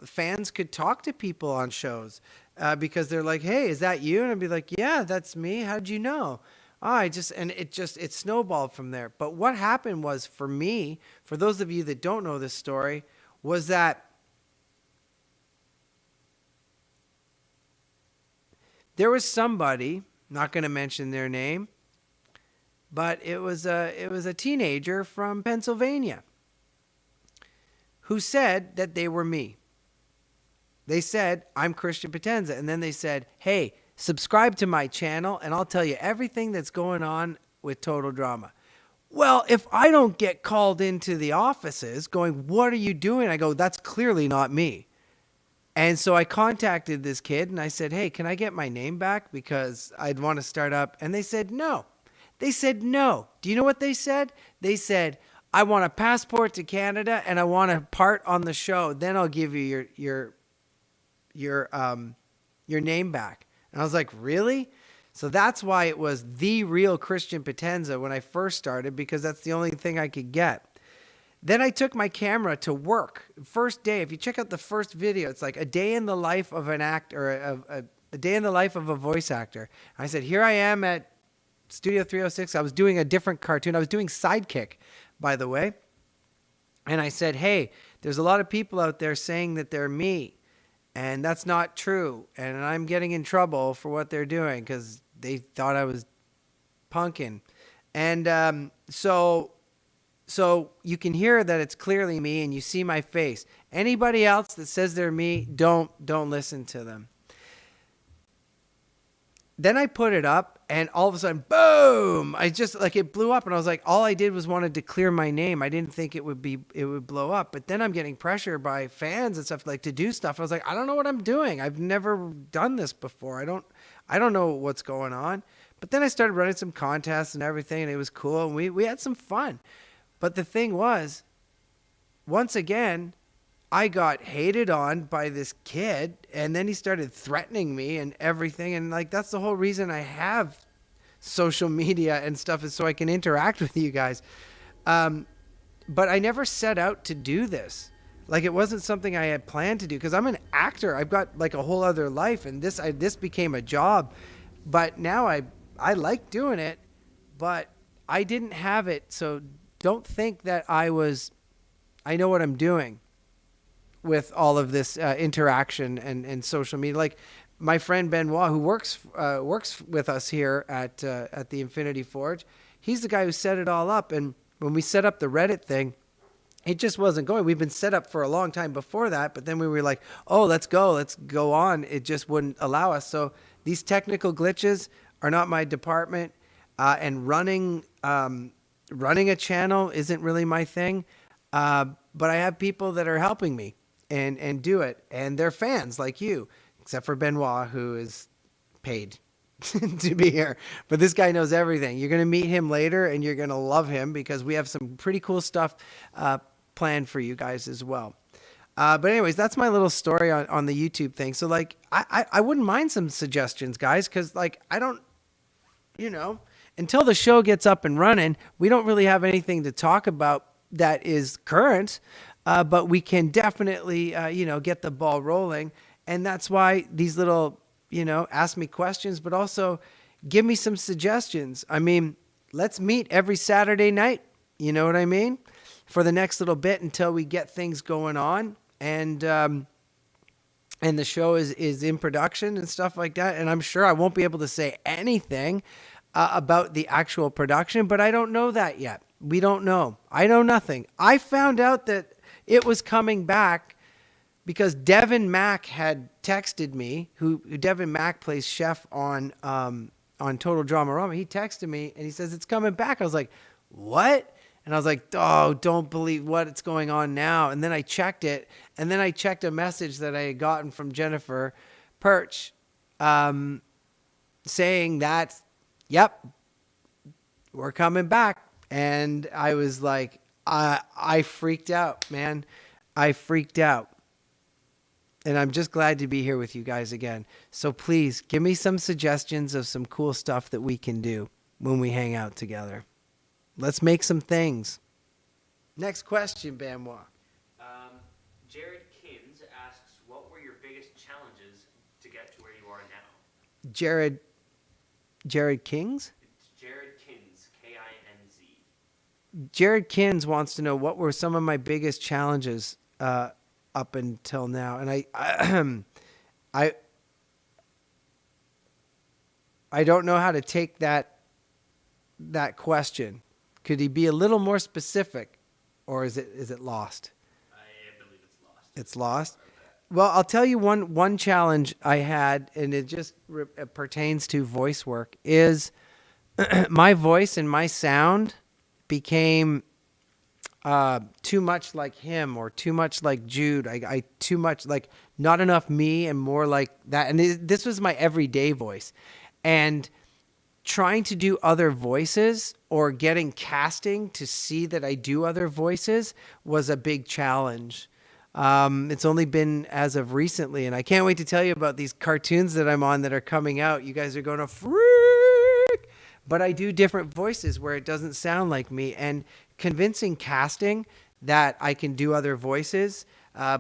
fans could talk to people on shows because they're like, hey, is that you? And I'd be like, yeah, that's me. How'd you know? Oh, it snowballed from there. But what happened was, for me, for those of you that don't know this story, was that there was somebody, not going to mention their name, but it was a teenager from Pennsylvania who said that they were me. They said, I'm Christian Potenza. And then they said, hey, subscribe to my channel and I'll tell you everything that's going on with Total Drama. Well, if I don't get called into the offices going, what are you doing? I go, that's clearly not me. And so I contacted this kid and I said, hey, can I get my name back? Because I'd want to start up. And they said, no. They said, no. Do you know what they said? They said, I want a passport to Canada and I want a part on the show. Then I'll give you your name back. And I was like, really? So that's why it was The Real Christian Potenza when I first started, because that's the only thing I could get. Then I took my camera to work. First day, if you check out the first video, it's like a day in the life of an actor, a day in the life of a voice actor. I said, here I am at Studio 306. I was doing a different cartoon. I was doing Sidekick, by the way. And I said, hey, there's a lot of people out there saying that they're me. And that's not true. And I'm getting in trouble for what they're doing because they thought I was punking. And so you can hear that it's clearly me and you see my face. Anybody else that says they're me, don't listen to them. Then I put it up and all of a sudden, boom, it blew up. And I was like, all I did was wanted to clear my name. I didn't think it would blow up. But then I'm getting pressure by fans and stuff like to do stuff. I was like, I don't know what I'm doing. I've never done this before. I don't know what's going on. But then I started running some contests and everything and it was cool. And we had some fun. But the thing was, once again, I got hated on by this kid, and then he started threatening me and everything. And like, that's the whole reason I have social media and stuff, is so I can interact with you guys. But I never set out to do this. Like, it wasn't something I had planned to do because I'm an actor. I've got like a whole other life, and this became a job. But now I like doing it, but I didn't have it. So don't think that I know what I'm doing with all of this interaction and social media. Like my friend Benoit, who works with us here at the Infinity Forge, he's the guy who set it all up. And when we set up the Reddit thing, it just wasn't going. We've been set up for a long time before that, but then we were like, oh, let's go on. It just wouldn't allow us. So these technical glitches are not my department, and running a channel isn't really my thing. But I have people that are helping me and do it. And they're fans like you, except for Benoit, who is paid to be here. But this guy knows everything. You're going to meet him later and you're going to love him because we have some pretty cool stuff planned for you guys as well. But anyways, that's my little story on the YouTube thing. So like, I wouldn't mind some suggestions, guys, because like, I don't, until the show gets up and running, we don't really have anything to talk about that is current, but we can definitely, get the ball rolling. And that's why these little, ask me questions, but also give me some suggestions. I mean, let's meet every Saturday night. You know what I mean? For the next little bit until we get things going on. And the show is in production and stuff like that. And I'm sure I won't be able to say anything about the actual production, but I don't know that yet. We don't know. I know nothing. I found out that it was coming back because Devin Mack had texted me, who Devin Mack plays chef on Total Drama Rama. He texted me and he says, it's coming back. I was like, what? And I was like, oh, don't believe what's going on now. And then I checked it. And then I checked a message that I had gotten from Jennifer Perch saying that, yep, we're coming back. And I was like, I freaked out, man. I freaked out. And I'm just glad to be here with you guys again. So please give me some suggestions of some cool stuff that we can do when we hang out together. Let's make some things. Next question, Bamwa. Jared Kins asks, what were your biggest challenges to get to where you are now? Jared Kings? It's Jared Kins, Kinz. Jared Kins wants to know what were some of my biggest challenges up until now. And I don't know how to take that question. Could he be a little more specific, or is it lost? I believe it's lost. It's lost? Well, I'll tell you one challenge I had, and it just pertains to voice work, is my voice and my sound became too much like him or too much like Jude. I too much like not enough me and more like that. And this was my everyday voice. And trying to do other voices or getting casting to see that I do other voices was a big challenge. It's only been as of recently, and I can't wait to tell you about these cartoons that I'm on that are coming out. You guys are going to freak! But I do different voices where it doesn't sound like me, and convincing casting that I can do other voices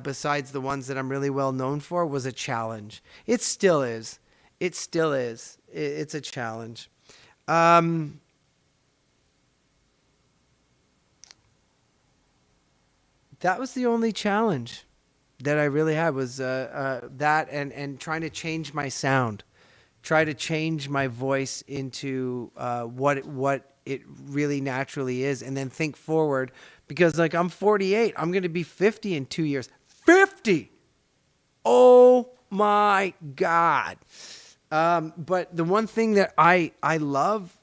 besides the ones that I'm really well known for was a challenge. It still is. It still is. It's a challenge. That was the only challenge that I really had was that and trying to change my sound, try to change my voice into what it really naturally is, and then think forward because like I'm 48, I'm going to be 50 in 2 years. 50! Oh my God. But the one thing that I love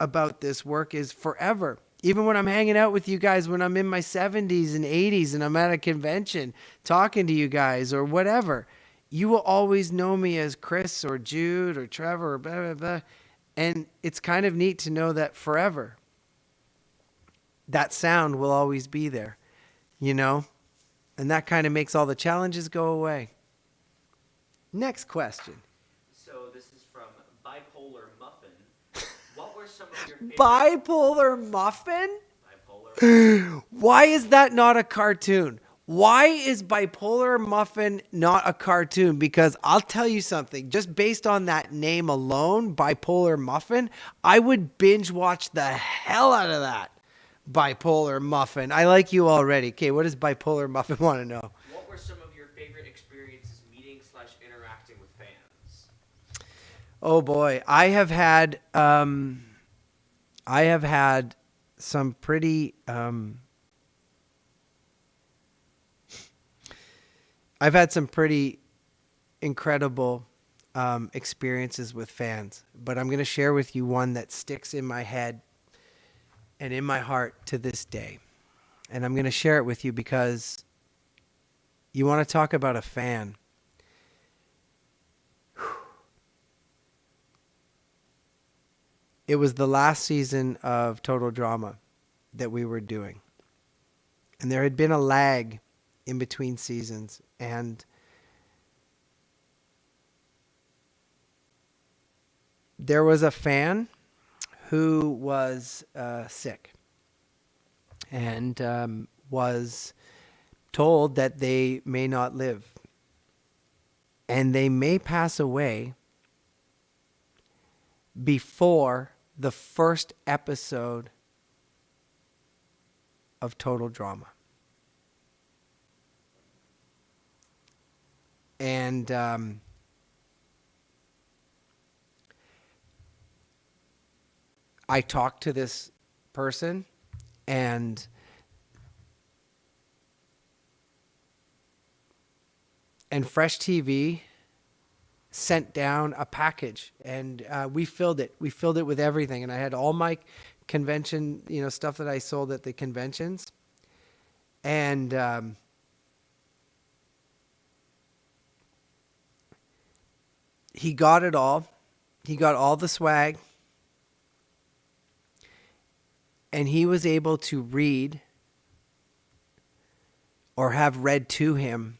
about this work is forever. Even when I'm hanging out with you guys, when I'm in my 70s and 80s and I'm at a convention talking to you guys or whatever, you will always know me as Chris or Jude or Trevor or blah, blah, blah. And it's kind of neat to know that forever, that sound will always be there, you know? And that kind of makes all the challenges go away. Next question. So this is from Bipolar Muffin. What were some of your favorite... Bipolar Muffin? Bipolar. Why is that not a cartoon? Why is Bipolar Muffin not a cartoon? Because I'll tell you something, just based on that name alone, Bipolar Muffin, I would binge watch the hell out of that. Bipolar Muffin. I like you already. Okay, what does Bipolar Muffin want to know? What were some of your favorite experiences meeting/interacting with fans? Oh boy, I have had some pretty I've had some pretty incredible experiences with fans, but I'm going to share with you one that sticks in my head and in my heart to this day. And I'm going to share it with you because you want to talk about a fan. It was the last season of Total Drama that we were doing. And there had been a lag in between seasons. And there was a fan who was sick and was told that they may not live and they may pass away before the first episode of Total Drama. And I talked to this person, and Fresh TV sent down a package, and we filled it. We filled it with everything, and I had all my convention, stuff that I sold at the conventions, and he got it all. He got all the swag, and he was able to read or have read to him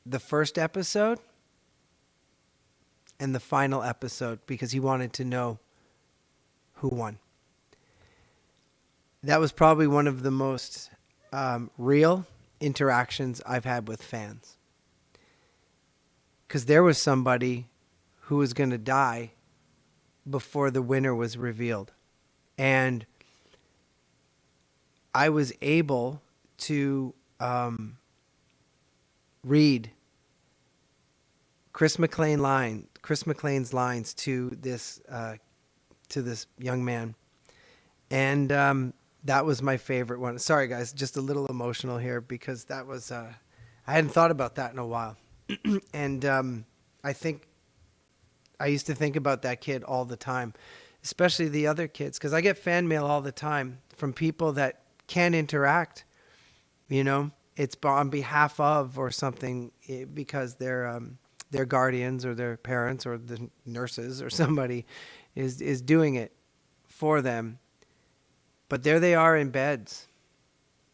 the first episode and the final episode because he wanted to know who won. That was probably one of the most real interactions I've had with fans. Because there was somebody who was going to die before the winner was revealed. And I was able to read Chris McLean's lines to this young man. And that was my favorite one. Sorry, guys, just a little emotional here because that was I hadn't thought about that in a while. And I think I used to think about that kid all the time, especially the other kids, because I get fan mail all the time from people that can't interact. It's on behalf of or something because their guardians or their parents or the nurses or somebody is doing it for them. But there they are in beds,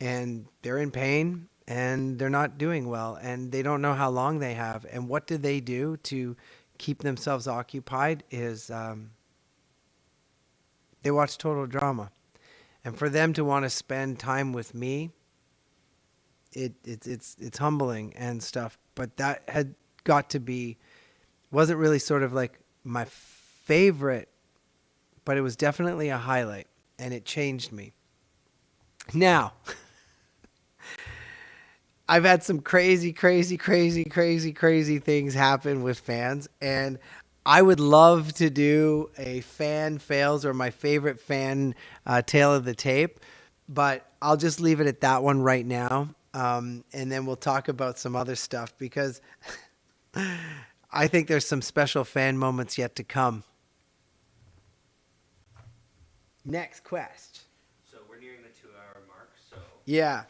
and they're in pain. And they're not doing well, and they don't know how long they have. And what do they do to keep themselves occupied is they watch Total Drama. And for them to want to spend time with me, it's humbling and stuff. But that had got to be, wasn't really sort of like my favorite, but it was definitely a highlight, and it changed me. Now... I've had some crazy things happen with fans, and I would love to do a fan fails or my favorite fan tale of the tape, but I'll just leave it at that one right now, and then we'll talk about some other stuff because I think there's some special fan moments yet to come. Next quest. So we're nearing the 2-hour mark, so Yeah.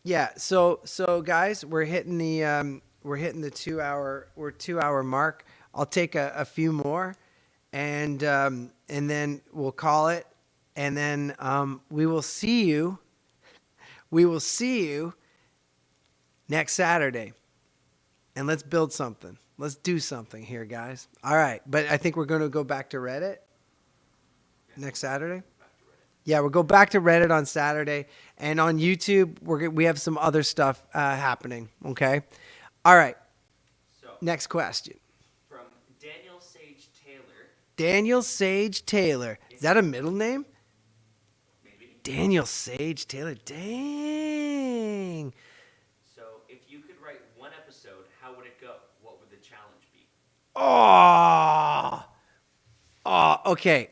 Yeah, so guys, we're hitting the 2-hour mark. I'll take a few more, and then we'll call it, and then we will see you next Saturday, and let's build something. Let's do something here, guys. All right, but I think we're going to go back to Reddit next Saturday. Yeah, we'll go back to Reddit on Saturday, and on YouTube, we have some other stuff happening, okay? All right, so, next question. From Daniel Sage Taylor. Daniel Sage Taylor. Is that a middle name? Maybe. Daniel Sage Taylor. Dang. So, if you could write one episode, how would it go? What would the challenge be? Okay.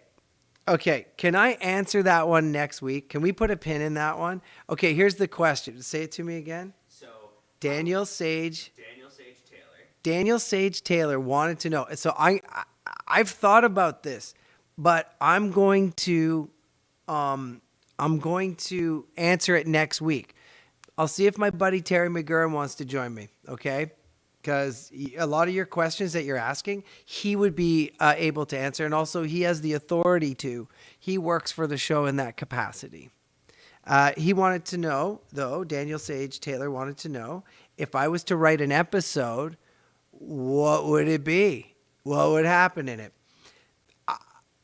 Okay, can I answer that one next week? Can we put a pin in that one? Okay, here's the question. Say it to me again. So Daniel Sage Taylor. Daniel Sage Taylor wanted to know. So I've thought about this, but I'm going to answer it next week. I'll see if my buddy Terry McGurran wants to join me. Okay. Because a lot of your questions that you're asking, he would be able to answer. And also, he has the authority to. He works for the show in that capacity. He wanted to know, though, Daniel Sage Taylor wanted to know if I was to write an episode, what would it be? What would happen in it?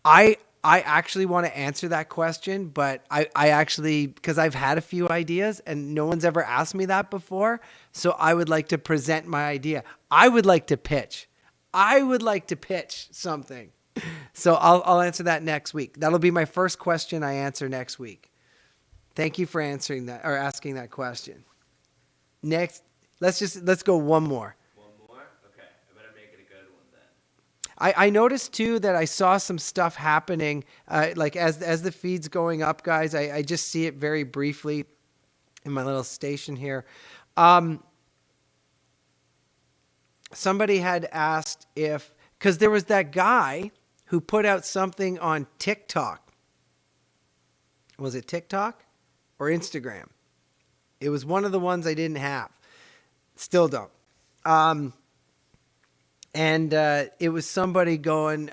I actually want to answer that question, but I actually, because I've had a few ideas and no one's ever asked me that before. So I would like to present my idea. I would like to pitch. I would like to pitch something. So I'll answer that next week. That'll be my first question I answer next week. Thank you for answering that or asking that question. Next, let's go one more. One more? Okay. I better make it a good one then. I noticed too that I saw some stuff happening, like as the feed's going up, guys. I just see it very briefly in my little station here. Somebody had asked because there was that guy who put out something on TikTok. Was it TikTok or Instagram? It was one of the ones I didn't have. Still don't. And it was somebody going,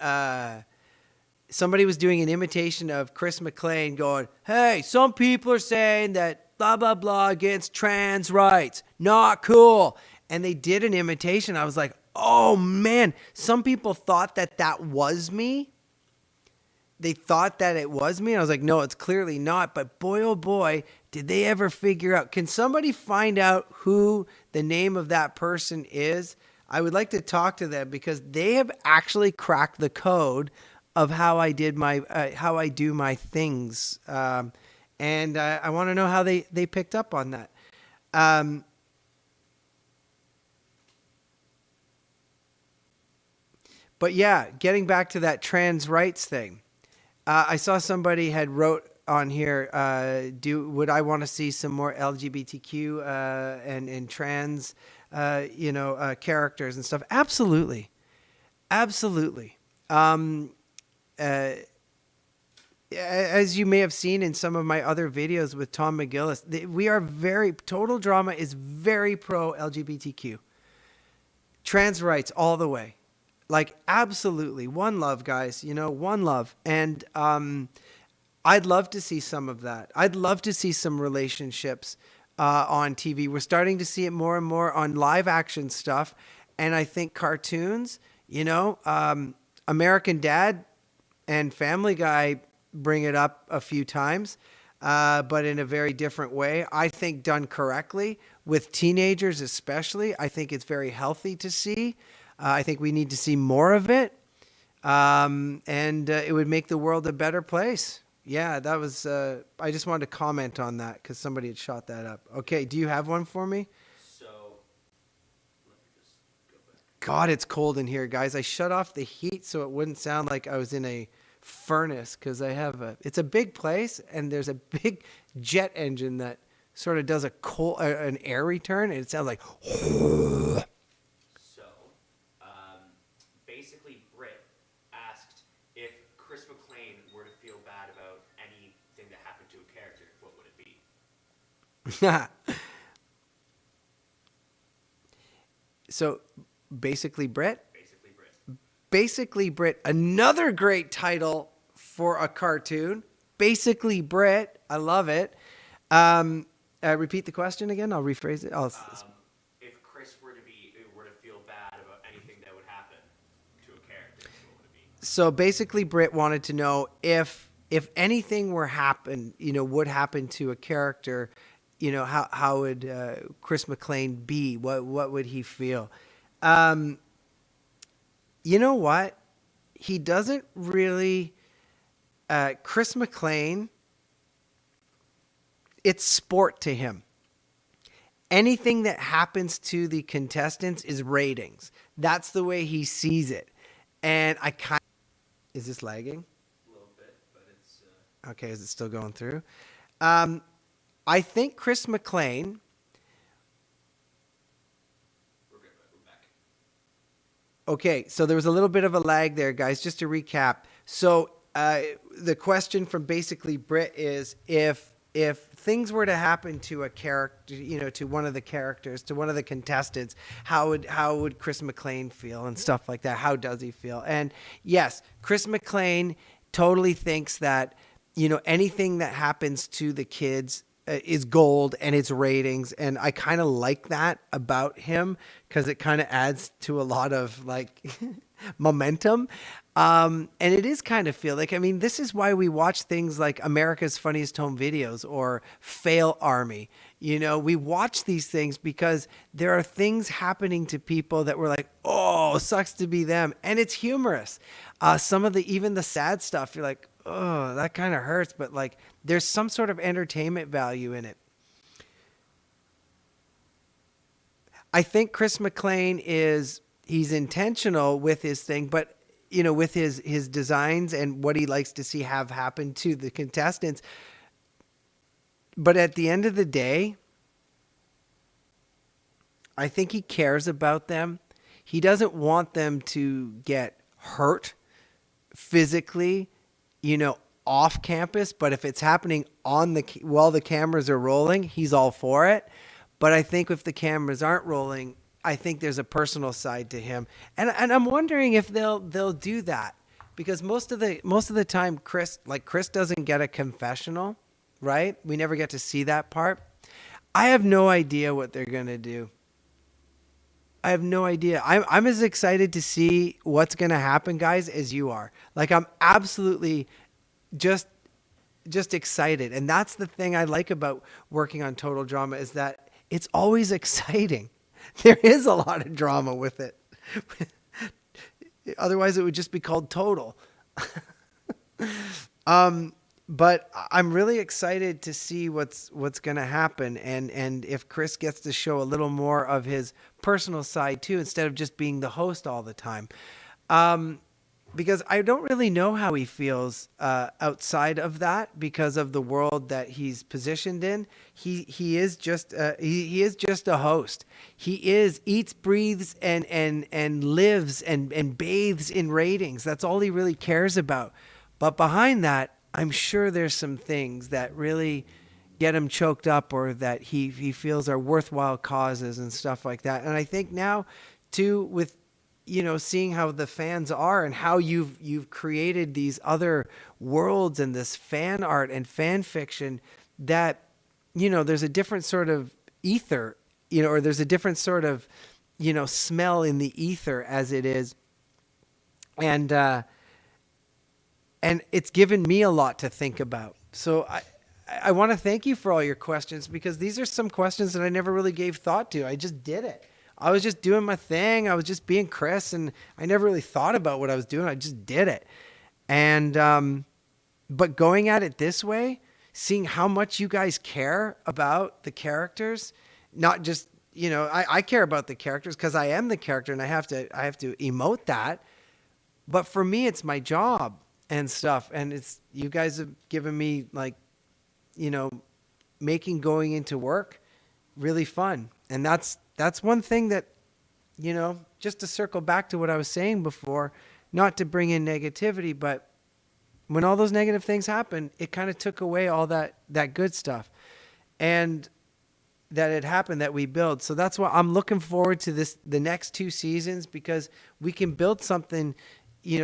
somebody was doing an imitation of Chris Mclean going, hey, some people are saying that blah, blah, blah against trans rights. Not cool. And they did an imitation. I was like, oh, man. Some people thought that was me. They thought that it was me. And I was like, no, it's clearly not. But boy, oh boy, did they ever figure out. Can somebody find out who the name of that person is? I would like to talk to them because they have actually cracked the code of how I do my things. And I want to know how they picked up on that. But yeah, getting back to that trans rights thing. I saw somebody had wrote on here, would I want to see some more LGBTQ and trans, characters and stuff? Absolutely. Absolutely. As you may have seen in some of my other videos with Tom McGillis, Total Drama is very pro LGBTQ. Trans rights all the way. Like, absolutely. One love, guys. One love. And I'd love to see some of that. I'd love to see some relationships on TV. We're starting to see it more and more on live action stuff. And I think cartoons, American Dad and Family Guy bring it up a few times, but in a very different way. I think done correctly with teenagers especially. I think it's very healthy to see. I think we need to see more of it, and it would make the world a better place. Yeah, that was. I just wanted to comment on that because somebody had shot that up. Okay, do you have one for me? So, let me just go back. God, it's cold in here, guys. I shut off the heat so it wouldn't sound like I was in a furnace because it's a big place and there's a big jet engine that sort of does an air return and it sounds like. Basically, Britt asked if Chris Mclean were to feel bad about anything that happened to a character, what would it be? So, Basically Britt? Basically, Britt. Another great title for a cartoon. Basically Britt. I love it. Repeat the question again. I'll rephrase it. If Chris were to feel bad about anything that would happen to a character, what would it be? So basically, Britt wanted to know if anything would happen to a character, how would Chris Mclean be? What would he feel? You know what? He doesn't really. Chris Mclean. It's sport to him. Anything that happens to the contestants is ratings. That's the way he sees it. And is this lagging? A little bit, but it's... Okay, is it still going through? I think Chris Mclean... We're good, but we're back. Okay, so there was a little bit of a lag there, guys. Just to recap. So the question from Basically Brit is if things were to happen to a character, to one of the characters, to one of the contestants, how would Chris Mclean feel and stuff like that? How does he feel? And yes, Chris Mclean totally thinks that, anything that happens to the kids is gold and it's ratings, and I kind of like that about him because it kind of adds to a lot of like momentum. And it is kind of feel like, I mean, this is why we watch things like America's Funniest Home Videos or Fail Army. You know, we watch these things because there are things happening to people that we're like, oh, sucks to be them. And it's humorous. Some of the, even the sad stuff, you're like, oh, that kind of hurts. But like, there's some sort of entertainment value in it. I think Chris Mclean he's intentional with his thing, but with his designs and what he likes to see have happen to the contestants. But at the end of the day, I think he cares about them. He doesn't want them to get hurt physically, off campus. But if it's happening while the cameras are rolling, he's all for it. But I think if the cameras aren't rolling, I think there's a personal side to him, and I'm wondering if they'll do that, because most of the time Chris doesn't get a confessional, right? We never get to see that part. I have no idea what they're gonna do. I have no idea. I'm as excited to see what's gonna happen, guys, as you are. Like, I'm absolutely just excited, and that's the thing I like about working on Total Drama, is that it's always exciting. There is a lot of drama with it. Otherwise, it would just be called Total. But I'm really excited to see what's going to happen, and if Chris gets to show a little more of his personal side too, instead of just being the host all the time. Because I don't really know how he feels outside of that, because of the world that he's positioned in. He is just a host. He eats, breathes, and lives and bathes in ratings. That's all he really cares about. But behind that, I'm sure there's some things that really get him choked up, or that he feels are worthwhile causes and stuff like that. And I think now too, with seeing how the fans are and how you've created these other worlds and this fan art and fan fiction, that, there's a different sort of ether, or there's a different sort of, smell in the ether as it is. And it's given me a lot to think about. So I want to thank you for all your questions, because these are some questions that I never really gave thought to. I just did it. I was just doing my thing. I was just being Chris, and I never really thought about what I was doing. I just did it. And, but going at it this way, seeing how much you guys care about the characters, not just, I care about the characters because I am the character and I have to emote that. But for me, it's my job and stuff. And it's, you guys have given me, like, making going into work really fun. And that's one thing that, just to circle back to what I was saying before, not to bring in negativity, but when all those negative things happened, it kind of took away all that good stuff, and that had happened, that we build. So that's why I'm looking forward to the next 2 seasons, because we can build something,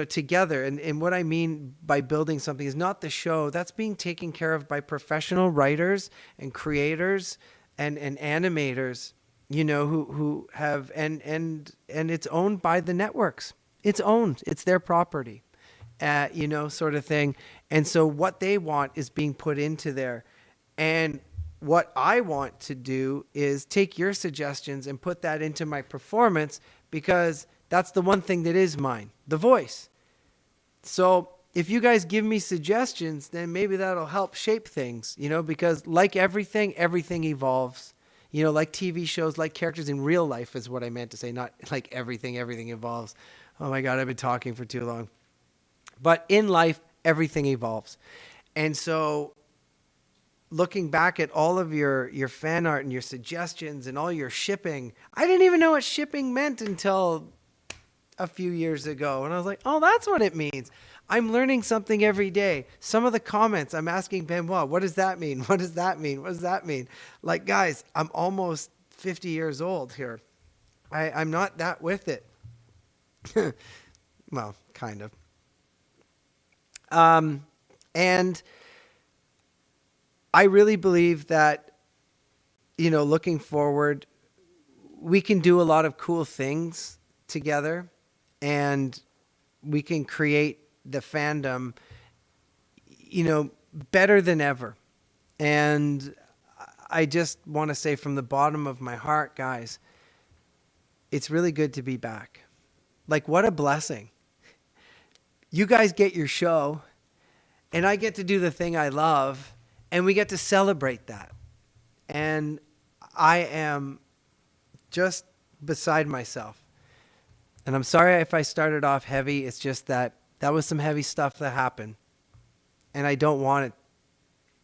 together. And what I mean by building something is not the show. That's being taken care of by professional writers and creators and animators, who have, and it's owned by the networks. It's their property, sort of thing. And so what they want is being put into there. And what I want to do is take your suggestions and put that into my performance, because that's the one thing that is mine, the voice. So if you guys give me suggestions, then maybe that'll help shape things, because like everything evolves. Like TV shows, like characters in real life is what I meant to say, not like everything evolves. Oh my God, I've been talking for too long. But in life, everything evolves. And so looking back at all of your fan art and your suggestions and all your shipping, I didn't even know what shipping meant until a few years ago. And I was like, oh, that's what it means. I'm learning something every day. Some of the comments, I'm asking Benoit, what does that mean? What does that mean? What does that mean? Like, guys, I'm almost 50 years old here. I'm not that with it. Well, kind of. And I really believe that, looking forward, we can do a lot of cool things together, and we can create the fandom, better than ever. And I just want to say from the bottom of my heart, guys, it's really good to be back. Like, what a blessing. You guys get your show, and I get to do the thing I love, and we get to celebrate that. And I am just beside myself. And I'm sorry if I started off heavy. It's just that was some heavy stuff that happened. And I don't want it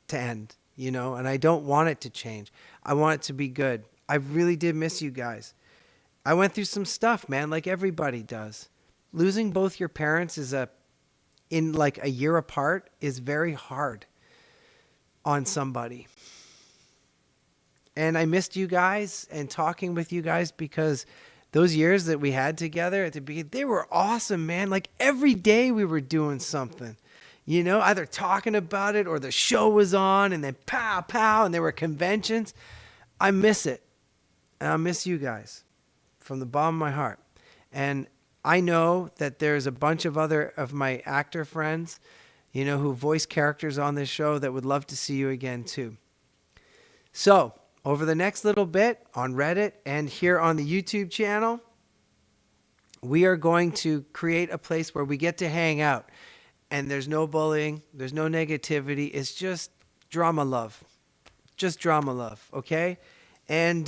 to end, and I don't want it to change. I want it to be good. I really did miss you guys. I went through some stuff, man, like everybody does. Losing both your parents in like a year apart is very hard on somebody. And I missed you guys and talking with you guys, because those years that we had together at the beginning, they were awesome, man. Like every day we were doing something, either talking about it or the show was on, and then pow, pow, and there were conventions. I miss it. And I miss you guys from the bottom of my heart. And I know that there's a bunch of other of my actor friends, who voice characters on this show that would love to see you again too. So, over the next little bit on Reddit and here on the YouTube channel, we are going to create a place where we get to hang out. And there's no bullying. There's no negativity. It's just drama love. Just drama love, okay? And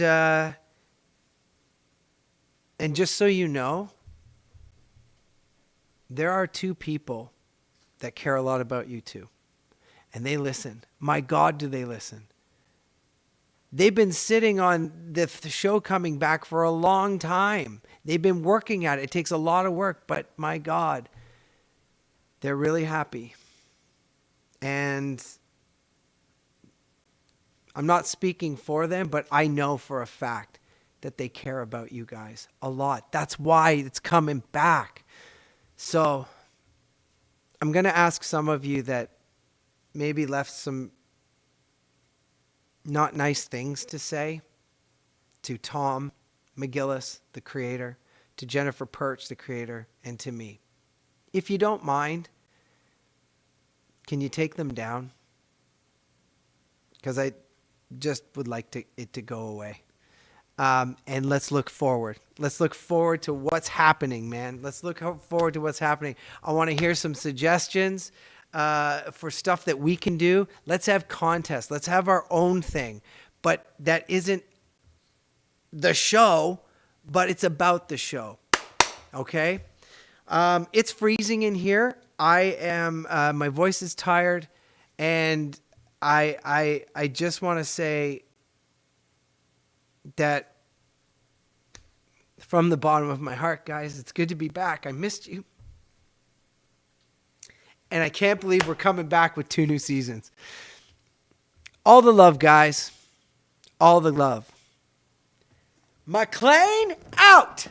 just so you know, there are two people that care a lot about you too. And they listen. My God, do they listen. They've been sitting on the show coming back for a long time. They've been working at it. It takes a lot of work, but my God, they're really happy. And I'm not speaking for them, but I know for a fact that they care about you guys a lot. That's why it's coming back. So I'm going to ask some of you that maybe left some not nice things to say to Tom McGillis, the creator, to Jennifer Perch, the creator, and to me. If you don't mind, can you take them down? Because I just would like it to go away. And let's look forward. Let's look forward to what's happening, man. Let's look forward to what's happening. I want to hear some suggestions for stuff that we can do. Let's have contests. Let's have our own thing. But that isn't the show, but it's about the show. Okay? It's freezing in here. I am, my voice is tired, and I just want to say that from the bottom of my heart, guys, it's good to be back. I missed you. And I can't believe we're coming back with 2 new seasons. All the love, guys. All the love. McLean out!